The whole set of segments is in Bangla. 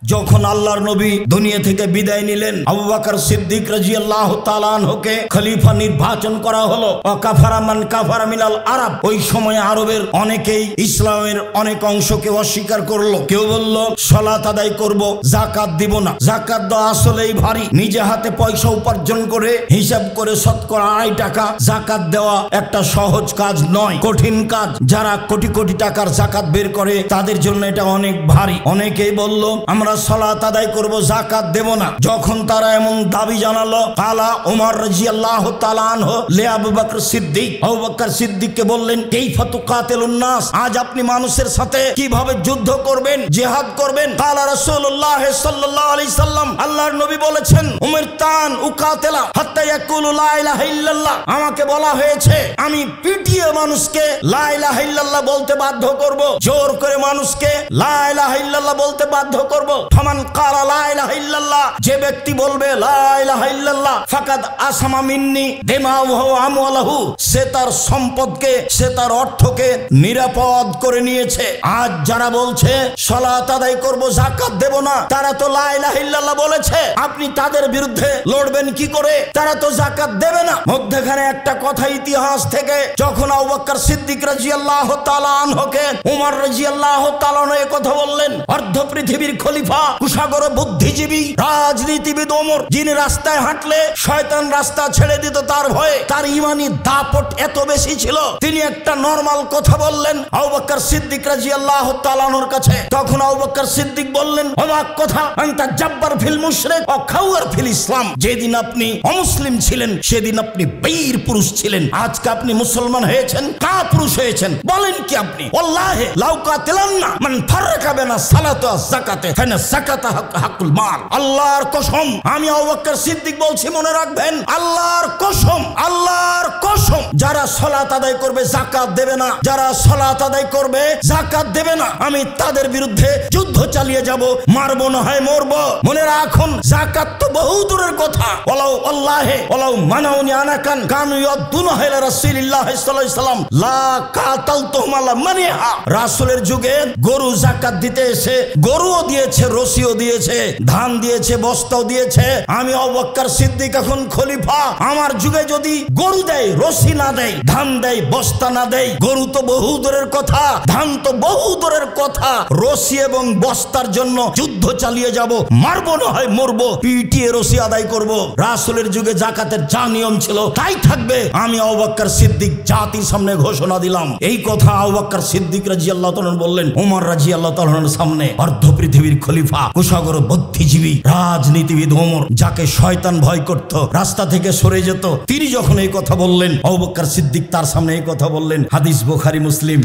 যখন আল্লাহর নবী দুনিয়া থেকে বিদায় নিলেন, আবু বকর সিদ্দিক রাদিয়াল্লাহু তাআলা আনহুকে খলিফা নির্বাচন করা হলো। ওয়াকাফারা মান কাফারা মিনাল আরব। ওই সময় আরবের অনেকেই ইসলামের অনেক অংশকে অস্বীকার করলো। কেউ বলল সালাত আদায় করব, যাকাত দিব না। যাকাত দেওয়া আসলেই ভারী। নিজে হাতে পয়সা উপার্জন করে হিসাব করে শতকরা 2.5 টাকা যাকাত দেওয়া একটা সহজ কাজ নয়, কঠিন কাজ। যারা কোটি কোটি টাকার যাকাত বের করে তাদের জন্য এটা অনেক ভারী। অনেকেই বলল আমরা সালাত আদায় করব, যাকাত দেব না। যখন তারা এমন দাবি জানালো, কালা ওমর রাদিয়াল্লাহু তাআলা আনহু লে আবু বকর সিদ্দিক, আবু বকর সিদ্দিককে বললেন কাইফা তুকাতিলুন নাস, আজ আপনি মানুষের সাথে কিভাবে যুদ্ধ করবেন, জিহাদ করবেন? কালা রাসূলুল্লাহ সাল্লাল্লাহু আলাইহি সাল্লাম, আল্লাহর নবী বলেছেন উমিরতান উকাতিলা হাত্তা ইয়াকুলু লা ইলাহা ইল্লাল্লাহ, আমাকে বলা হয়েছে আমি পিটিয়ে মানুষকে লা ইলাহা ইল্লাল্লাহ বলতে বাধ্য করব, জোর করে মানুষকে লা ইলাহা ইল্লাল্লাহ বলতে বাধ্য করব। ফামান ক্বালা লা ইলাহা ইল্লাল্লাহ, যে ব্যক্তি বলবে লা ইলাহা ইল্লাল্লাহ, ফাকাদ আসামা মিন্নি দিমাউহু ওয়া আমওয়ালহু, সে তার সম্পদকে, সে তার অর্থকে নিরাপদ করে নিয়েছে। আজ যারা বলছে সালাত আদায় করব, যাকাত দেব না, তারা তো লা ইলাহা ইল্লাল্লাহ বলেছে। আপনি তাদের বিরুদ্ধে লড়বেন কি করে? তারা তো যাকাত দেবে না। মধ্যখানে একটা কথা ইতিহাস থেকে, যখন আবু বকর সিদ্দিক রাদিয়াল্লাহু তাআলা আনহুকে ওমর রাদিয়াল্লাহু তাআলা আনহু এই কথা বললেন, অর্ধ পৃথিবীর খলিফা, কুশাগর বুদ্ধিজীবী, রাজনীতিবিদ ওমর, যিনি রাস্তায় হাঁটলে শয়তান রাস্তা ছেড়ে দিত তার ভয়ে, তার ঈমানি দাপট এত বেশি ছিল, তিনি একটা নরমাল কথা বললেন আবু বকর সিদ্দিক রাদিয়াল্লাহু তাআলা আনহুর কাছে। তখন আবু বকর সিদ্দিক বললেন, অবাক কথা, আনতা জাব্বার ফিল মুশরিক ওয়া খাওয়ার ফিল ইসলাম, যেদিন আপনি অমুসলিম ছিলেন সেদিন আপনি বীর পুরুষ ছিলেন, আজকে আপনি মুসলমান হয়েছেন, কাপুরুষ হয়েছেন। বলেন কি আপনি? ওয়াল্লাহি লাউ কাতিলান্না মান ফাররাকা বাইনা সালাতি ওয়া যাকাতি ফাইনা যাকাতা হাকুল মাল। আল্লাহর কসম, আমি আবু বকর সিদ্দিক বলছি, মনে রাখবেন, আল্লাহর কসম, আল্লাহর কসম, যারা সালাত আদায় করবে যাকাত দেবে না, যারা সালাত আদায় করবে যাকাত দেবে না, আমি তাদের বিরুদ্ধে যুদ্ধ চালিয়ে যাব, মারবো না হয় মরবো। মনে রাখুন, যাকাত তো বহু দূরের কথা। ওয়ালাউ আল্লাহে ওয়ালাউ মানাউনি আনাকান কানু ইয়াদুনা ইলা রাসূলিল্লাহ সাল্লাল্লাহু আলাইহি সাল্লাম লা কাতালতুহুম আলা মানিহা। রাসূলের যুগে গরু যাকাত দিতে এসে গরুও দিয়েছে, রশিও দিয়েছে, ধান দিয়েছে, বস্তাও দিয়েছে। আমি আবু বকর সিদ্দিক এখন খলিফা, আমার যুগে যদি গরু দেয়, রশি না দেয়, ধান দেয়, বস্তা না দেয়, গরু তো বহু দূরের কথা, ধান তো বহু দূরের কথা, রশি এবং বস্তার জন্য যুদ্ধ চালিয়ে যাব, মারবো না হয় মরবো, পিটিয়ে রশি আদায় করব। রাসূলের যুগে যাকাতের যা নিয়ম ছিল তাই থাকবে। আমি আবু বকর সিদ্দিক জাতির সামনে ঘোষণা দিলাম। এই কথা আবু বকর সিদ্দিক রাদিয়াল্লাহু তাআলা বললেন ওমর রাদিয়াল্লাহু তাআলার সামনে। অর্ধ পৃথিবীর খলিফা, কুশাগর বুদ্ধিজীবী, রাজনীতিবিদ ওমর, যাকে শয়তান ভয় করত, রাস্তা থেকে সরে যেত, তিনি যখন এই কথা বললেন, আবু বকর সিদ্দিক তার সামনে এই কথা বললেন। হাদিস বুখারী মুসলিম।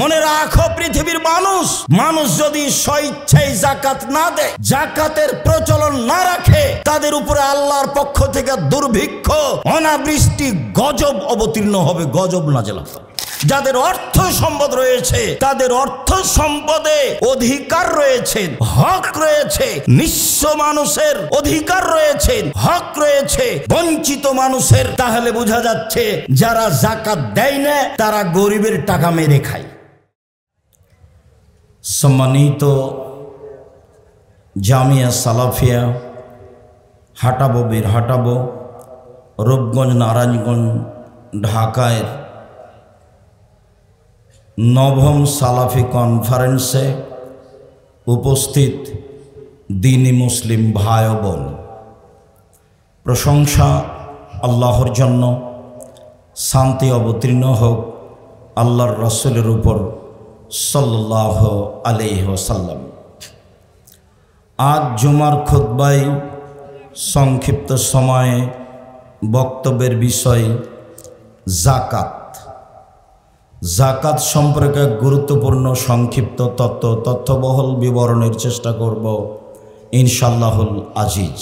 মনে রাখো, পৃথিবীর মানুষ যদি স্বেচ্ছায় যাকাত না দেয়, যাকাতের প্রচলন না রাখে, তাদের উপরে আল্লাহর পক্ষ থেকে দুর্ভিক্ষ, অনাবৃষ্টি, গজব অবতীর্ণ হবে, গজব নাযিল হবে। যাদের অর্থ সম্পদ রয়েছে, তাদের অর্থ সম্পদে অধিকার রয়েছে, হক রয়েছে, নিঃস্ব মানুষের অধিকার রয়েছে, হক রয়েছে, বঞ্চিত মানুষের। তাহলে বোঝা যাচ্ছে যারা যাকাত দেয় না তারা গরিবের টাকা মেরে খায়। সম্মানিত জামিয়া সালাফিয়া হাটাবো বীর হাটাবো রূপগঞ্জ নারায়ণগঞ্জ ঢাকায় নবম সালাফি কনফারেন্সে উপস্থিত দ্বীনি মুসলিম ভাই ও বোন, প্রশংসা আল্লাহর জন্য, শান্তি অবতীর্ণ হোক আল্লাহর রাসূলের উপর সাল্লাল্লাহু আলাইহি ওয়াসাল্লাম। আজ জুমার খুতবায় সংক্ষিপ্ত সময়ে বক্তব্যের বিষয় যাকাত। যাকাত সম্পর্কে গুরুত্বপূর্ণ সংক্ষিপ্ত তথ্যবহুল বিবরণের চেষ্টা করব ইনশাআল্লাহুল আজিজ।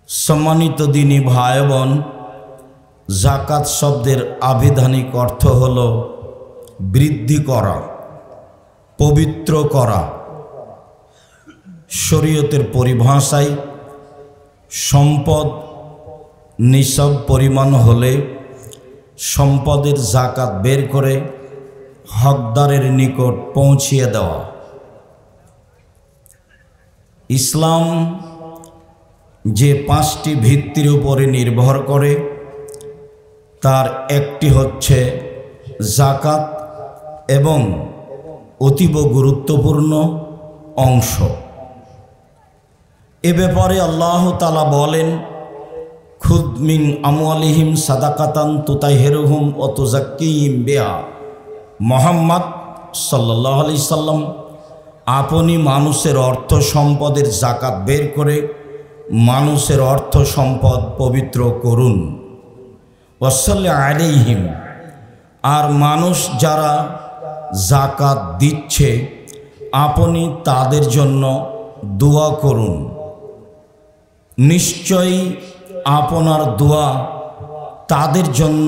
সম্মানিত দ্বীনি ভাই বোন, যাকাত শব্দের আবিধানিক অর্থ হল বৃদ্ধি করা, পবিত্র করা। শরীয়তের পরিভাষায় সম্পদ নিসাব পরিমাণ হলে সম্পদের যাকাত বের করে হকদারের নিকট পৌঁছিয়ে দেওয়া। ইসলাম যে পাঁচটি ভিত্তির উপরে নির্ভর করে তার একটি হচ্ছে যাকাত এবং অতীব গুরুত্বপূর্ণ অংশ। এ ব্যাপারে আল্লাহ তাআলা বলেন, খুদ মিন আমওয়ালিহিম সাদাকাতান তুতাহিরুহুম ওয়া তুযাক্কিহিম বিহা। মুহাম্মদ সাল্লাল্লাহু আলাইহি সাল্লাম আপনি মানুষের অর্থ সম্পদের যাকাত বের করে মানুষের অর্থ সম্পদ পবিত্র করুন। ওয়াসাল্লি আলাইহিম, আর মানুষ যারা যাকাত দিচ্ছে আপনি তাদের জন্য দোয়া করুন। নিশ্চয়ই আপনার দোয়া তাদের জন্য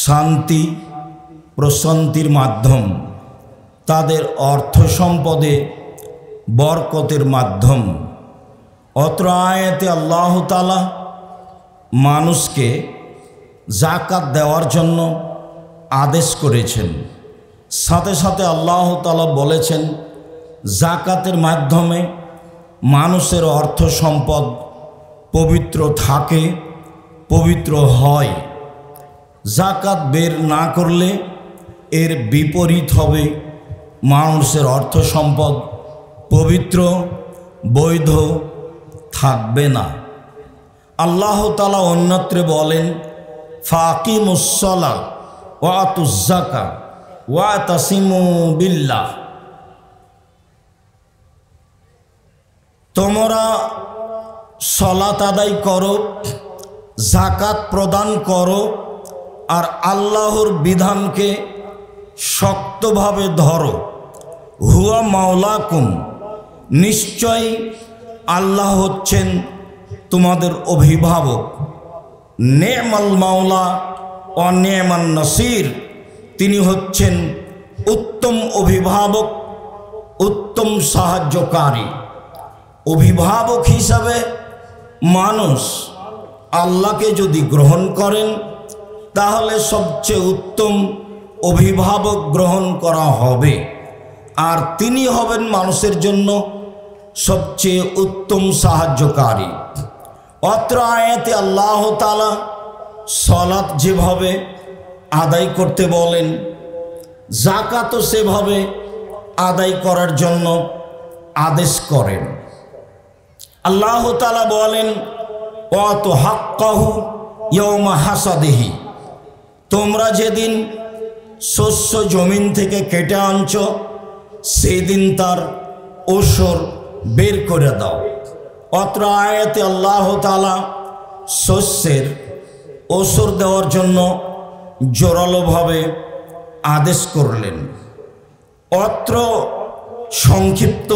শান্তি প্রশান্তির মাধ্যম, তাদের অর্থ সম্পদে বরকতের মাধ্যম। অত্র আয়াতে আল্লাহ তাআলা মানুষকে যাকাত দেওয়ার জন্য আদেশ করেছেন। সাথে সাথে আল্লাহ তাআলা বলেছেন যাকাতের মাধ্যমে মানুষের অর্থ সম্পদ পবিত্র থাকে, পবিত্র হয়। যাকাত বের না করলে এর বিপরীত হবে, মানুষের অর্থ সম্পদ পবিত্র বৈধ থাকবে না। আল্লাহ তাআলা অন্যত্রে বলেন, ফাকিমুস-সালাহ ওয়া আতুজ-যাকাত ওয়া তাসিমু বিল্লাহ। তোমরা সালাত আদায় করো, যাকাত প্রদান করো, আর আল্লাহর বিধানকে শক্তভাবে ধরো। হুয়া মাওলাকুম, নিশ্চয় আল্লাহ হচ্ছেন তোমাদের অভিভাবক। নেমাল মাওলা ও নেমান নাসির, তিনি হচ্ছেন উত্তম অভিভাবক, উত্তম সাহায্যকারী। অভিভাবক হিসাবে মানুষ আল্লাহকে যদি গ্রহণ করেন তাহলে সবচেয়ে উত্তম অভিভাবক গ্রহণ করা হবে, আর তিনি হবেন মানুষের জন্য সবচেয়ে উত্তম সাহায্যকারী। অত্র আয়াতে আল্লাহ তাআলা সালাত যেভাবে আদায় করতে বলেন, যাকাতও সেভাবে আদায় করার জন্য আদেশ করেন। আল্লাহ তাআলা বলেন, ওয়াতু হাক্কাহু ইয়াওমা হাসাদিহি, তোমরা যেদিন শস্য জমিন থেকে কেটে আনছো সেদিন তার ওসর বের করে দাও। অত্র আয়াতে আল্লাহ তাআলা শস্যের ওসর দেওয়ার জন্য জোরালোভাবে আদেশ করলেন। অত্র সংক্ষিপ্ত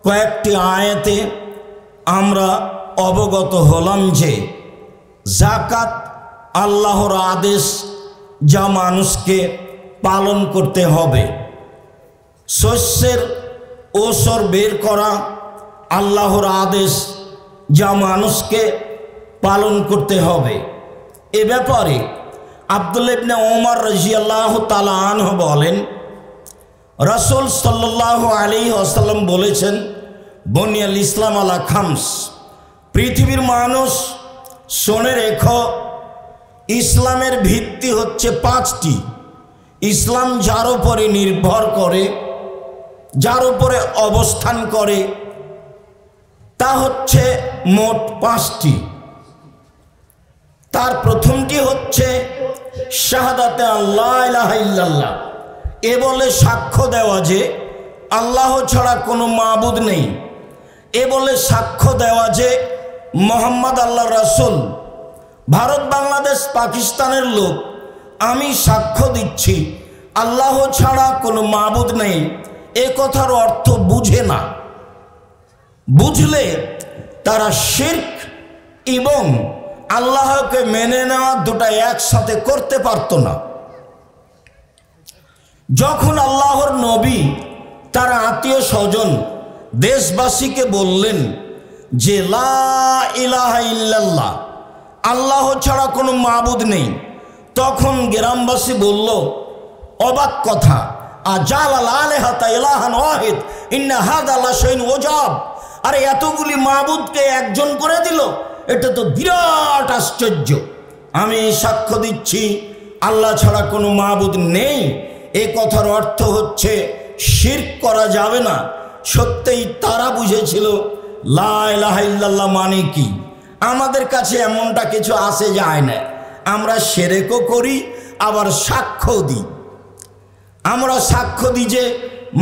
কয়েকটি আয়াতে আমরা অবগত হলাম যে যাকাত আল্লাহর আদেশ, যা মানুষকে পালন করতে হবে। শস্যের ওসর বের করা আল্লাহর আদেশ, যা মানুষকে পালন করতে হবে। এ ব্যাপারে আব্দুল্লাহ ইবনে ওমর রাদিয়াল্লাহু তাআলা আনহু বলেন, রাসূল সাল্লাল্লাহু আলাইহি ওয়াসাল্লাম বলেছেন, বুনিয়াল ইসলাম আলা খামস, পৃথিবীর মানুষ শুনে রেখো, ইসলামের ভিত্তি হচ্ছে পাঁচটি। ইসলাম যার উপরে নির্ভর করে, যার উপরে অবস্থান করে, তা হচ্ছে মোট পাঁচটি। তার প্রথমটি হচ্ছে শাহাদাতে আল্লাহ ইলাহা ইল্লাল্লাহ, এ বলে সাক্ষ্য দেওয়া যে আল্লাহ ছাড়া কোনো মাবুদ নেই, এ বলে সাক্ষ্য দেওয়া যে মুহাম্মদ আল্লাহর রাসূল। ভারত, বাংলাদেশ, পাকিস্তানের লোক আমি সাক্ষ্য দিচ্ছি আল্লাহ ছাড়া কোনো মাবুদ নেই, এ কথার অর্থ বুঝে না। বুঝলে তারা শিরক এবং আল্লাহকে মেনে নেওয়া দুটা একসাথে করতে পারত না। যখন আল্লাহর নবী তার আত্মীয় স্বজন দেশবাসীকে বললেন যে লা ইলাহা ইল্লাল্লাহ, আল্লাহ ছাড়া কোনো মাবুদ নেই, তখন গ্রামবাসী বলল, অবাক কথা, আজাল আল আলিহাতা ইলাহান ওয়াহিদ ইন্না হাযা লাশাইউন উজাব। আরে এতগুলি মাবুদকে একজন করে দিল, এটা তো বিরাট আশ্চর্য। আমি সাক্ষ্য দিচ্ছি আল্লাহ ছাড়া কোনো মাবুদ নেই। এ কথার অর্থ হচ্ছে শিরক করা যাবে না। সত্যিই তারা বুঝেছিল লা ইলাহা ইল্লাল্লাহ মানে কি। আমাদের কাছে এমনটা কিছু আসে যায় না। আমরা শিরকও করি, আবার সাক্ষ্য দিই। আমরা সাক্ষ্য দিই যে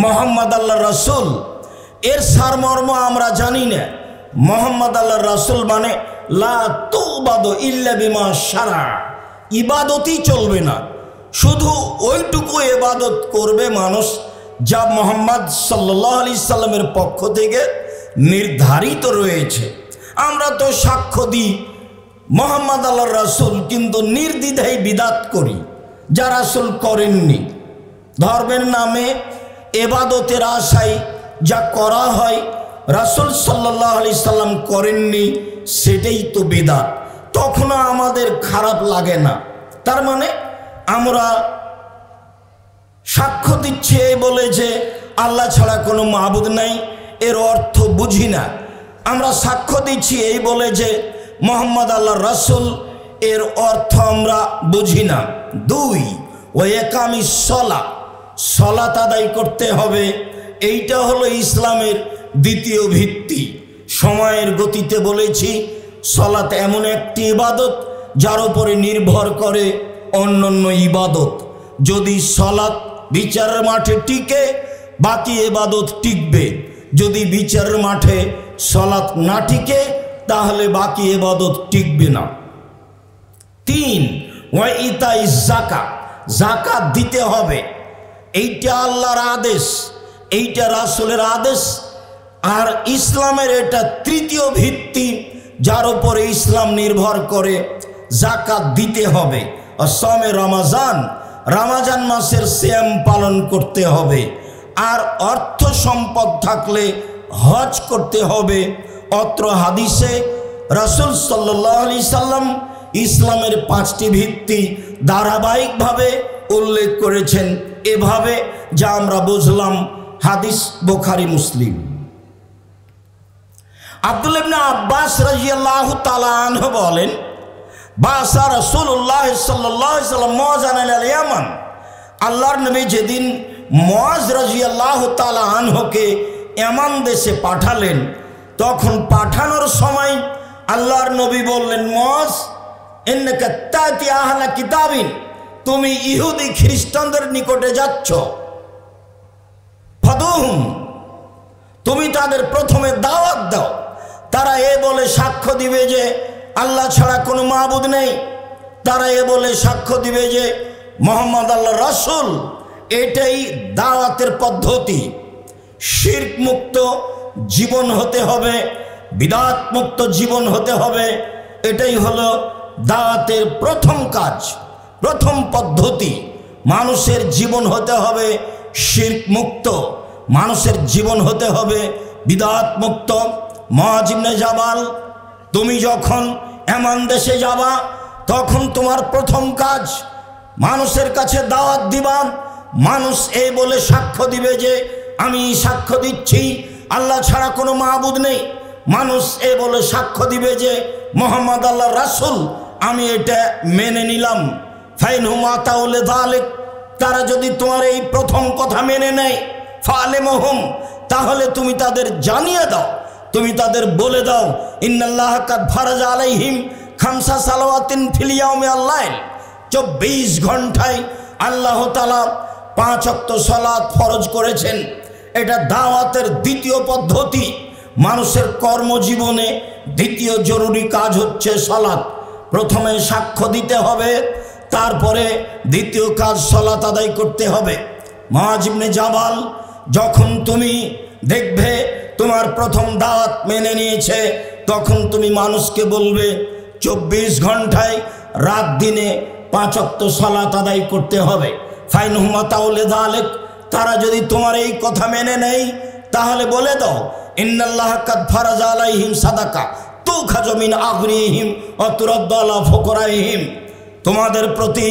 মুহাম্মদ আল্লাহ রাসূল, এর সারমর্ম আমরা জানি না। মুহাম্মদ আল্লাহ রাসূল মানে লা তুবাদু ইল্লা বিমা শারা, ইবাদতই চলবে না, শুধু ওইটুকু ইবাদত করবে মানুষ যা মুহাম্মদ সাল্লাল্লাহু আলাইহি সাল্লামের পক্ষ থেকে নির্ধারিত রয়েছে। আমরা তো সাক্ষ্য দিই মুহাম্মদ আল্লাহ রাসূল, কিন্তু নির্দ্বিধায় বিদাত করি যা রাসূল করেননি। ধর্মের নামে ইবাদতের আশায় যা করা হয় রাসূল সাল্লাল্লাহু আলাইহি সাল্লাম করেননি, সেটাই তো বিদাত। তখনও আমাদের খারাপ লাগে না। তার মানে আমরা সাক্ষ্য দিচ্ছি এই বলে যে আল্লাহ ছাড়া কোনো মাবুদ নাই, এর অর্থ বুঝি না। আমরা সাক্ষ্য দিচ্ছি এই বলে যে মুহাম্মদ আল্লাহ রাসূল, এর অর্থ আমরা বুঝি না। 2, ওয়া ইকামিস সালাত, সালাত আদায় করতে হবে। এইটা হলো ইসলামের দ্বিতীয় ভিত্তি। সময়ের গতিতে বলেছি সালাত এমন একটি ইবাদত যার উপরে নির্ভর করে অন্যান্য ইবাদত। যদি সালাত বিচারের মাঠে টিকে, বাকি ইবাদত টিকবে। যদি বিচারের মাঠে সালাত না টিকে, তাহলে বাকি ইবাদত টিকবে না। 3, ওয়া ইতাইজ যাকাত, যাকাত দিতে হবে। এইটা আল্লাহর আদেশ, এইটা রাসূলের আদেশ। আর ইসলামের এটা তৃতীয় ভিত্তি যার উপরে ইসলাম নির্ভর করে, যাকাত দিতে হবে। আর সওমে রমাজান, রমাজান মাসের সিয়াম পালন করতে হবে। আর অর্থ সম্পদ থাকলে হজ করতে হবে। অত্র হাদিসে রাসূল সাল্লাল্লাহু আলাইহি সাল্লাম ইসলামের 5টি ভিত্তি ধারাবাহিকভাবে উল্লেখ করেছেন, এভাবে যা আমরা বুঝলাম। হাদিস বুখারী মুসলিম। আব্দুল্লাহ ইবনে আব্বাস রাদিয়াল্লাহু তাআলা আনহু বলেন, বাসা রাসূলুল্লাহ সাল্লাল্লাহু আলাইহি সাল্লাম মুআযান আল ইয়ামান, আল্লাহর নবী যেদিন মুআয রাদিয়াল্লাহু তাআলা আনহুকে ইয়ামান দেশে পাঠালেন, তখন পাঠানোর সময় আল্লাহর নবী বললেন, মুআয ইন্নাকা তাতি আহলা কিতাবিন, তুমি ইহুদি খ্রিস্টানদের নিকটে যাচ্ছ। ফাদুহুম, তুমি তাদের প্রথমে দাওয়াত দাও। তারা এ বলে সাক্ষ্য দিবে যে আল্লাহ ছাড়া কোনো মাবুদ নেই। তারা এ বলে সাক্ষ্য দিবে যে মুহাম্মদ আল্লাহর রাসূল। এটাই দাওয়াতের পদ্ধতি। শিরক মুক্ত জীবন হতে হবে, বিদআত মুক্ত জীবন হতে হবে। এটাই হলো দাওয়াতের প্রথম কাজ, প্রথম পদ্ধতি। মানুষের জীবন হতে হবে শিরক মুক্ত, মানুষের জীবন হতে হবে বিদআত মুক্ত। মুআয ইবনে জাবাল, তুমি যখন এমন দেশে যাবা, তখন তোমার প্রথম কাজ মানুষের কাছে দাওয়াত দিবা। মানুষ এই বলে সাক্ষ্য দিবে যে আমি সাক্ষ্য দিচ্ছি আল্লাহ ছাড়া কোনো মাবুদ নেই। মানুষ এই বলে সাক্ষ্য দিবে যে মুহাম্মদ আল্লাহর রাসূল, আমি এটা মেনে নিলাম। ফাইনহুম আতাউ লিযালিক, তারা যদি তোমার এই প্রথম কথা মেনে নেয়, ফালেমহুম, তাহলে তুমি তাদের জানিয়ে দাও, তুমি তাদের বলে দাও, ইন্নাল্লাহা কাদ ফারাজা আলাইহিম খামসা সালাওয়াতিন ফিল ইয়াউমি ওয়াল লাইল, 24 ঘন্টায় আল্লাহ তাআলা 5 ওয়াক্ত সালাত ফরজ করেছেন। এটা দাওয়াতের দ্বিতীয় পদ্ধতি। মানুষের কর্মজীবনে দ্বিতীয় জরুরি কাজ হচ্ছে সালাত। প্রথমে সাক্ষ্য দিতে হবে, তারপরে দ্বিতীয় কাজ সালাত আদায় করতে হবে। মুআয ইবনে জাবাল, যখন তুমি দেখবে তোমার প্রথম দাওয়াত মেনে নিয়েছে, তখন তুমি মানুষকে বলবে 24 ঘন্টায় রাত দিনে 5 ওয়াক্ত সালাত আদায় করতে হবে। ফাইনহুম আতাউ লিযালিক, তারা যদি তোমার এই কথা মেনে নেয়, তাহলে বলে দাও, ইন্নাল্লাহা কাদ ফারাজা আলাইহিম সাদাকা তুখাযু মিন আগনিহিম ওয়া তুরাদ্দু আলা ফুকারাইহিম, তোমাদের প্রতি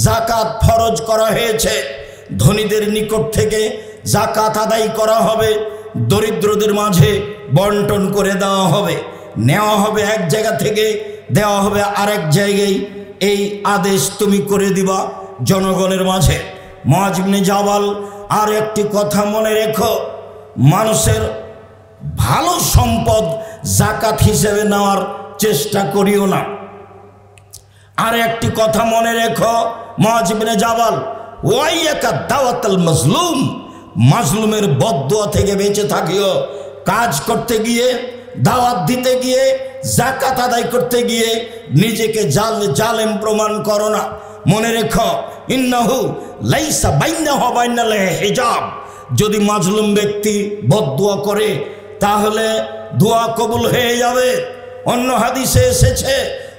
যাকাত ফরজ করা হয়েছে। ধনীদের নিকট থেকে যাকাত আদায় করা হবে, দরিদ্রদের মাঝে বন্টন করে দেওয়া হবে, নেওয়া হবে এক জায়গা থেকে, দেওয়া হবে আরেক জায়গায়। এই আদেশ তুমি করে দিবা জনগণের মাঝে। মুআয ইবনে জাবাল আর একটি কথা মনে রেখো, মানুষের ভালো সম্পদ যাকাত হিসেবে নেওয়ার চেষ্টা করিও না। আর একটি কথা মনে রেখো মুআয ইবনে জাবাল, ওয়াইয়াকা দাওয়াতুল মাজলুম, মাজলুমের বদদুয়া থেকে বেঁচে থাকিও। কাজ করতে গিয়ে, দাওয়াত দিতে গিয়ে, যাকাত আদায় করতে গিয়ে নিজেকে জালেম প্রমাণ করো না। মনে রেখো, ইন্নাহু লাইসা বাইনাহু ওয়া বাইনাল হিজাব, যদি মাজলুম ব্যক্তি বদদুয়া করে তাহলে দোয়া কবুল হয়ে যাবে। অন্য হাদিসে এসেছে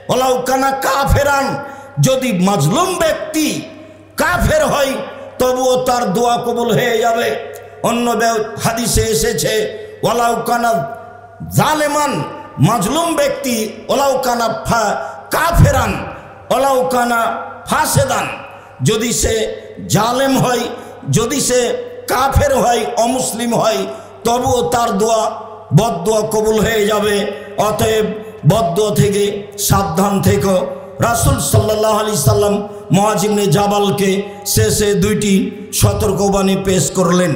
ওয়ালাউ কানা কাফেরান, যদি মাজলুম ব্যক্তি কাফের হয় তবুও তার দোয়া কবুল হয়ে যাবে। অন্য হাদিসে এসেছে ওয়ালাউ কানা জালেমান, মাজলুম ব্যক্তি ওয়ালাউ কানা কাফেরান ওয়ালাউ কানা ফাসেদান, যদি সে জালেম হয়, যদি সে কাফের হয়, অমুসলিম হয়, তবুও তার দোয়া বদদুয়া কবুল হয়ে যাবে। অতএব বদদুয়া থেকে সাবধান থেকো। রাসূল সাল্লাল্লাহু আলাইহি সাল্লাম মুআয ইবনে জাবালকে শেষে দুইটি সতর্কবাণী পেশ করলেন।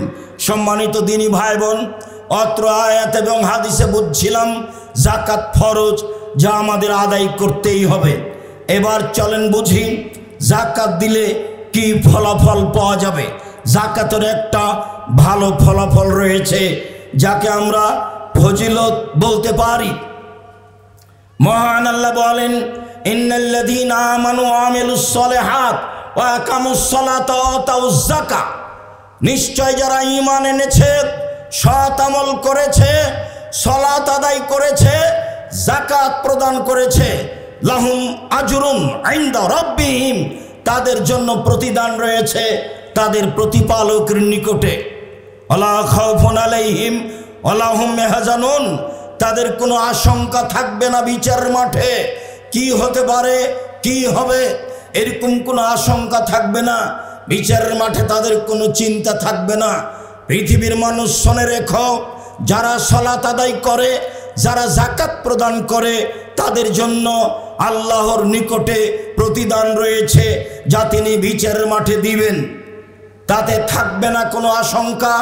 সম্মানিত দিনী ভাই বোন, অত্র আয়াত এবং হাদিসে বুঝছিলাম যাকাত ফরজ, যা আমাদের আদায় করতেই হবে। এবার চলেন বুঝি যাকাত দিলে কি ফলাফল পাওয়া যাবে। যাকাতের একটা ভালো ফলাফল রয়েছে, যাকে আমরা ফজিলত বলতে পারি। মহান আল্লাহ বলেন, ইন্নাল্লাযীনা আমানু ওয়া আমিলুস সালিহাত ওয়া আকামুস সালাতা ওয়া আতাউয যাকাত, নিশ্চয় যারা ঈমান এনেছে, সৎ আমল করেছে, সালাত আদায় করেছে, যাকাত প্রদান করেছে, লাহুম আজরুন ইনদা রাব্বিহিম, তাদের জন্য প্রতিদান রয়েছে তাদের প্রতিপালকের নিকটে। ওয়ালা খাউফুন আলাইহিম ওয়ালা হুম ইয়াহজানুন, তাদের কোনো আশঙ্কা থাকবে না বিচারের মাঠে। কি হতে পারে, কি হবে, এরকম কোনো আশঙ্কা থাকবে না। বিচারের মাঠে তাদের কোনো চিন্তা থাকবে না। পৃথিবীর মানুষ শুনে রেখো, যারা সালাত আদায় করে, যারা যাকাত প্রদান করে, তাদের জন্য আল্লাহর নিকটে প্রতিদান রয়েছে, যা তিনি বিচারের মাঠে দিবেন। তাতে থাকবে না কোনো আশঙ্কা,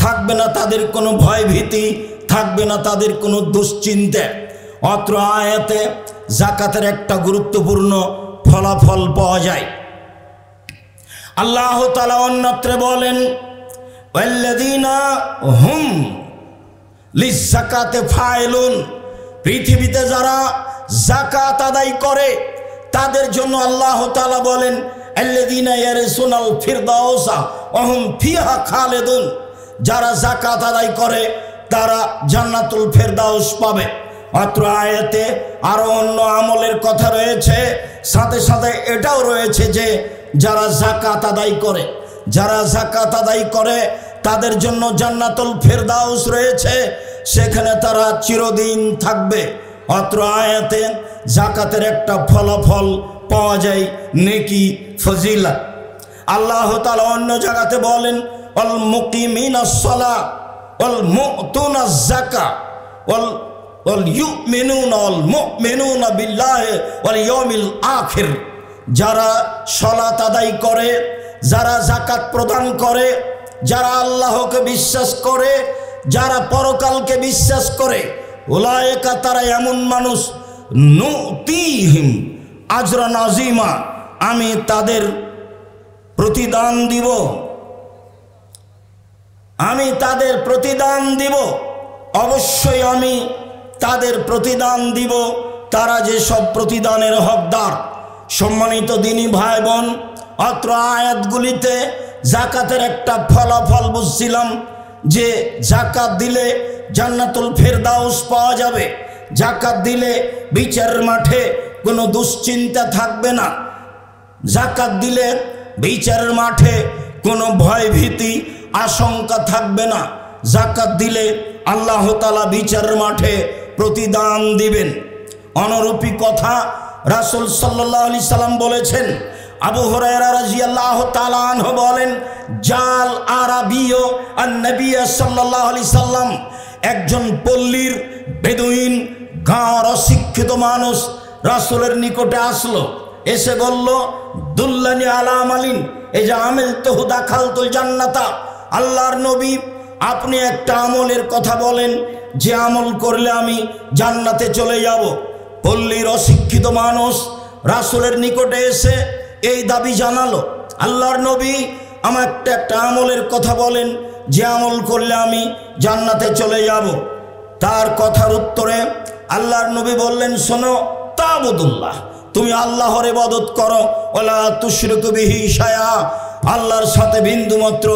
থাকবে না তাদের কোনো ভয় ভীতি, থাকবে না তাদের কোনো দুশ্চিন্তা। অত্র আয়াতে যাকাতের একটা গুরুত্বপূর্ণ ফলাফল পাওয়া যায়। আল্লাহ তাআলা অন্যত্রে বলেন, ওয়াল্লাযীনা হুম লিয-যাকাতি ফাইলুন, পৃথিবীতে যারা যাকাত আদায় করে তাদের জন্য আল্লাহ তাআলা বলেন, আল্লাযীনা ইয়ারিসুনাল ফিরদাউসা ওয়া হুম ফিহা খালিদুন, যারা যাকাত আদায় করে তারা জান্নাতুল ফেরদাউস পাবে। মাত্র আয়াতে আরো অন্য আমলের কথা রয়েছে, সাথে সাথে এটাও রয়েছে যে যারা যাকাত আদায় করে, যারা যাকাত আদায় করে তাদের জন্য জান্নাতুল ফেরদাউস রয়েছে, সেখানে তারা চিরদিন থাকবে। অত্র আয়াতে যাকাতের একটা ফলাফল পাওয়া যায়, নেকি, ফজিলত। আল্লাহ তাআলা অন্য জায়গাতে বলেন, ওয়াল মুকিমিনাস সালাহ ওয়াল মুতুনাজ যাকাত ওয়াল ইউমিনুনা ওয়াল মুমিনুনা বিল্লাহি ওয়াল ইয়াউমিল আখির, যারা সালাত আদায় করে, যারা যাকাত প্রদান করে, যারা আল্লাহকে বিশ্বাস করে, যারা পরকালকে বিশ্বাস করে, উলায়েকা, তারা এমন মানুষ, নুতিহিম আজরান আযীমা, আমি তাদের প্রতিদান দিব, আমি তাদের প্রতিদান দিব, অবশ্যই আমি তাদের প্রতিদান দিব, তারা যে সব প্রতিদানের হকদার। সম্মানিত দিনী ভাই বোন, অত্র আয়াতগুলিতে যাকাতের একটা ফলাফল বুঝছিলাম যে যাকাত দিলে জান্নাতুল ফেরদাউস পাওয়া যাবে, যাকাত দিলে বিচারের মাঠে কোনো দুশ্চিন্তা থাকবে না, যাকাত দিলে বিচারের মাঠে কোনো ভয় ভীতি আশঙ্কা থাকবে না, যাকাত দিলে আল্লাহ তাআলা বিচারের মাঠে প্রতিদান দিবেন। অনুরূপী কথা রাসূল সাল্লাল্লাহু আলাইহি সাল্লাম বলেছেন, আবু হুরায়রা রাদিয়াল্লাহু তাআলা আনহু বলেন, জাল আরাবিয় আন নবী সাল্লাল্লাহু আলাইহি সাল্লাম, একজন পল্লীর বেদুইন গাঁর অশিক্ষিত মানুষ রাসূলের নিকটে আসলো, এসে বলল, দুল্লানি আলা আমালিন এই যে আমিল তহু দাখালতুল জান্নাতা, আল্লাহর নবী আপনি একটা আমলের কথা বলেন যে আমল করলে আমি জান্নাতে চলে যাব। পল্লীর অশিক্ষিত মানুষ রাসূলের নিকটে এসে এই দাবি জানালো, আল্লাহর নবী আমার একটা আমলের কথা বলেন যে আমল করলে আমি জান্নাতে চলে যাব। তার কথার উত্তরে আল্লাহর নবী বললেন, শোনো, তাবুদুল্লাহ, তুমি আল্লাহর ইবাদত করো, ওয়ালা তুশরিকু বিহি শাইআ, আল্লাহর সাথে বিন্দুমাত্র